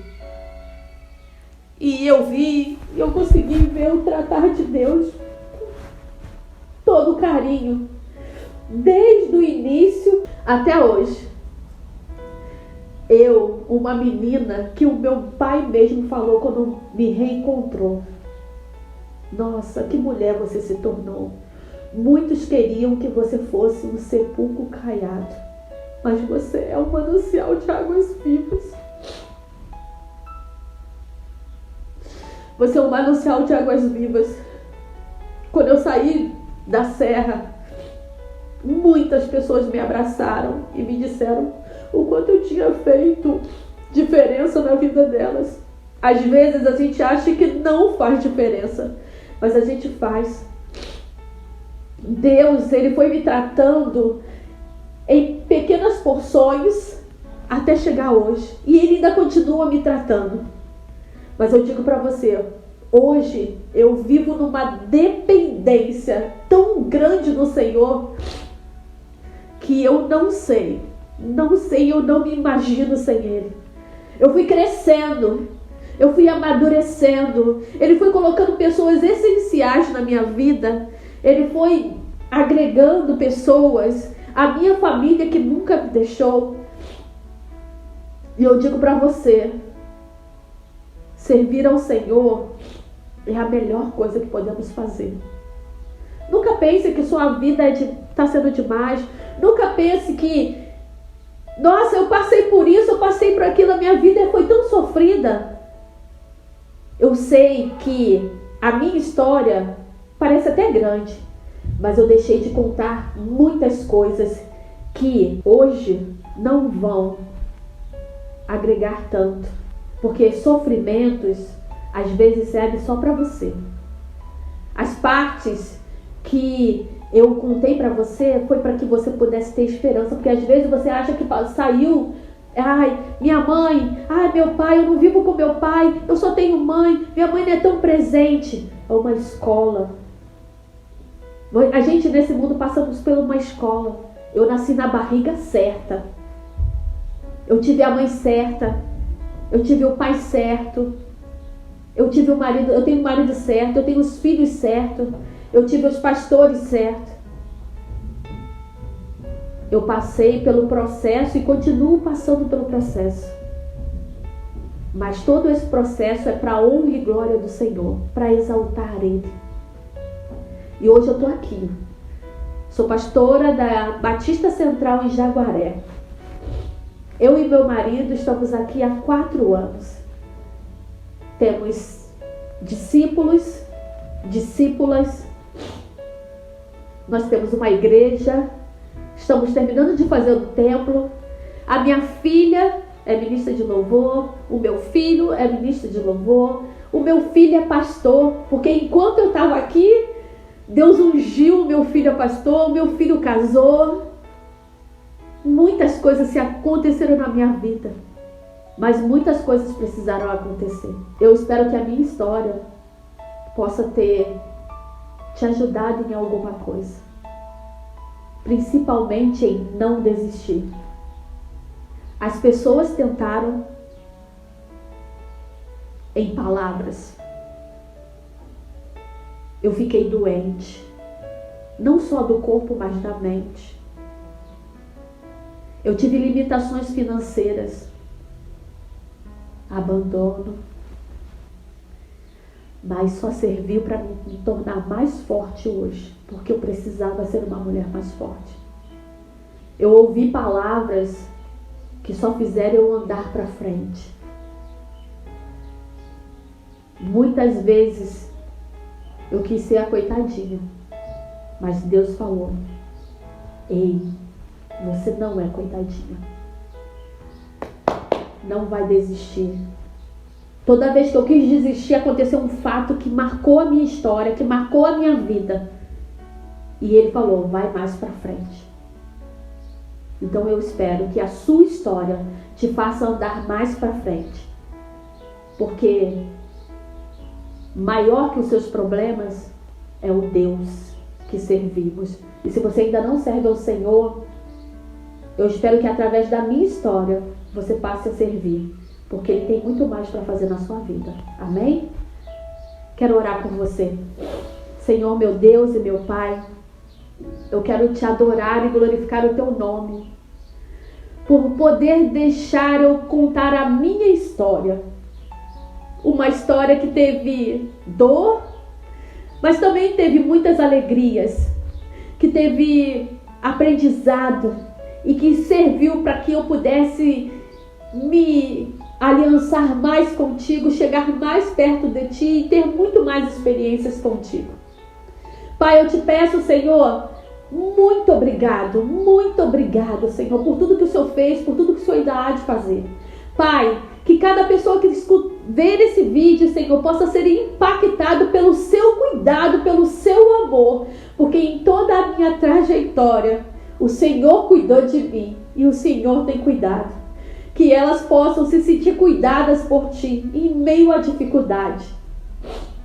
E eu consegui ver o tratar de Deus com todo o carinho, desde o início até hoje. Eu, uma menina que o meu pai mesmo falou quando me reencontrou: nossa, que mulher você se tornou. Muitos queriam que você fosse um sepulcro caiado, mas você é um manancial de águas vivas. Você é um manancial de águas vivas. Quando eu saí da serra, muitas pessoas me abraçaram e me disseram o quanto eu tinha feito diferença na vida delas. Às vezes a gente acha que não faz diferença, mas a gente faz. Deus, ele foi me tratando em pequenas porções até chegar hoje. E ele ainda continua me tratando. Mas eu digo para você, hoje eu vivo numa dependência tão grande no Senhor que eu não sei, eu não me imagino sem Ele. Eu fui crescendo, eu fui amadurecendo, Ele foi colocando pessoas essenciais na minha vida, Ele foi agregando pessoas, a minha família que nunca me deixou. E eu digo para você, servir ao Senhor é a melhor coisa que podemos fazer. Nunca pense que sua vida está sendo demais. Nunca pense que, nossa, eu passei por isso, eu passei por aquilo, a minha vida foi tão sofrida. Eu sei que a minha história parece até grande, mas eu deixei de contar muitas coisas que hoje não vão agregar tanto. Porque sofrimentos às vezes servem só para você. As partes que eu contei para você foi para que você pudesse ter esperança. Porque às vezes você acha que saiu, ai, minha mãe, ai, meu pai, eu não vivo com meu pai, eu só tenho mãe, minha mãe não é tão presente. É uma escola. A gente nesse mundo passamos por uma escola. Eu nasci na barriga certa. Eu tive a mãe certa. Eu tive o pai certo, eu tive o marido, eu tenho o marido certo, eu tenho os filhos certos, eu tive os pastores certos. Eu passei pelo processo e continuo passando pelo processo. Mas todo esse processo é para a honra e glória do Senhor, para exaltar Ele. E hoje eu estou aqui. Sou pastora da Batista Central em Jaguaré. Eu e meu marido estamos aqui há 4 anos. Temos discípulos, discípulas, Nós temos uma igreja, estamos terminando de fazer o templo. A minha filha é ministra de louvor, o meu filho é ministro de louvor, o meu filho é pastor, porque enquanto eu estava aqui, Deus ungiu o meu filho a pastor, o meu filho casou. Muitas coisas se aconteceram na minha vida, mas muitas coisas precisaram acontecer. Eu espero que a minha história possa ter te ajudado em alguma coisa, principalmente em não desistir. As pessoas tentaram em palavras. Eu fiquei doente, não só do corpo, mas da mente. Eu tive limitações financeiras, abandono, mas só serviu para me tornar mais forte hoje, porque eu precisava ser uma mulher mais forte. Eu ouvi palavras que só fizeram eu andar para frente. Muitas vezes eu quis ser a coitadinha, mas Deus falou: ei, você não é coitadinha. Não vai desistir. Toda vez que eu quis desistir, aconteceu um fato que marcou a minha história, que marcou a minha vida. E Ele falou: vai mais para frente. Então eu espero que a sua história te faça andar mais para frente. Porque maior que os seus problemas é o Deus que servimos. E se você ainda não serve ao Senhor, eu espero que através da minha história você passe a servir, porque Ele tem muito mais para fazer na sua vida. Amém? Quero orar por você. Senhor, meu Deus e meu Pai, eu quero te adorar e glorificar o teu nome, por poder deixar eu contar a minha história. Uma história que teve dor, mas também teve muitas alegrias, que teve aprendizado e que serviu para que eu pudesse me aliançar mais contigo, chegar mais perto de ti e ter muito mais experiências contigo. Pai, eu te peço, Senhor, muito obrigado, Senhor, por tudo que o Senhor fez, por tudo que o Senhor ainda há de fazer. Pai, que cada pessoa que ver esse vídeo, Senhor, possa ser impactado pelo seu cuidado, pelo seu amor, porque em toda a minha trajetória, o Senhor cuidou de mim e o Senhor tem cuidado. Que elas possam se sentir cuidadas por Ti em meio à dificuldade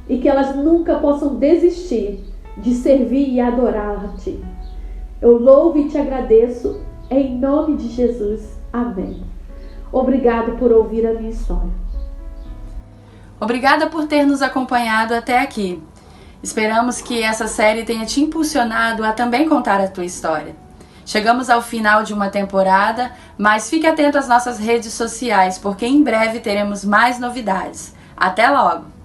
e que elas nunca possam desistir de servir e adorar a Ti. Eu louvo e te agradeço em nome de Jesus. Amém. Obrigado por ouvir a minha história. Obrigada por ter nos acompanhado até aqui. Esperamos que essa série tenha te impulsionado a também contar a tua história. Chegamos ao final de uma temporada, mas fique atento às nossas redes sociais, porque em breve teremos mais novidades. Até logo!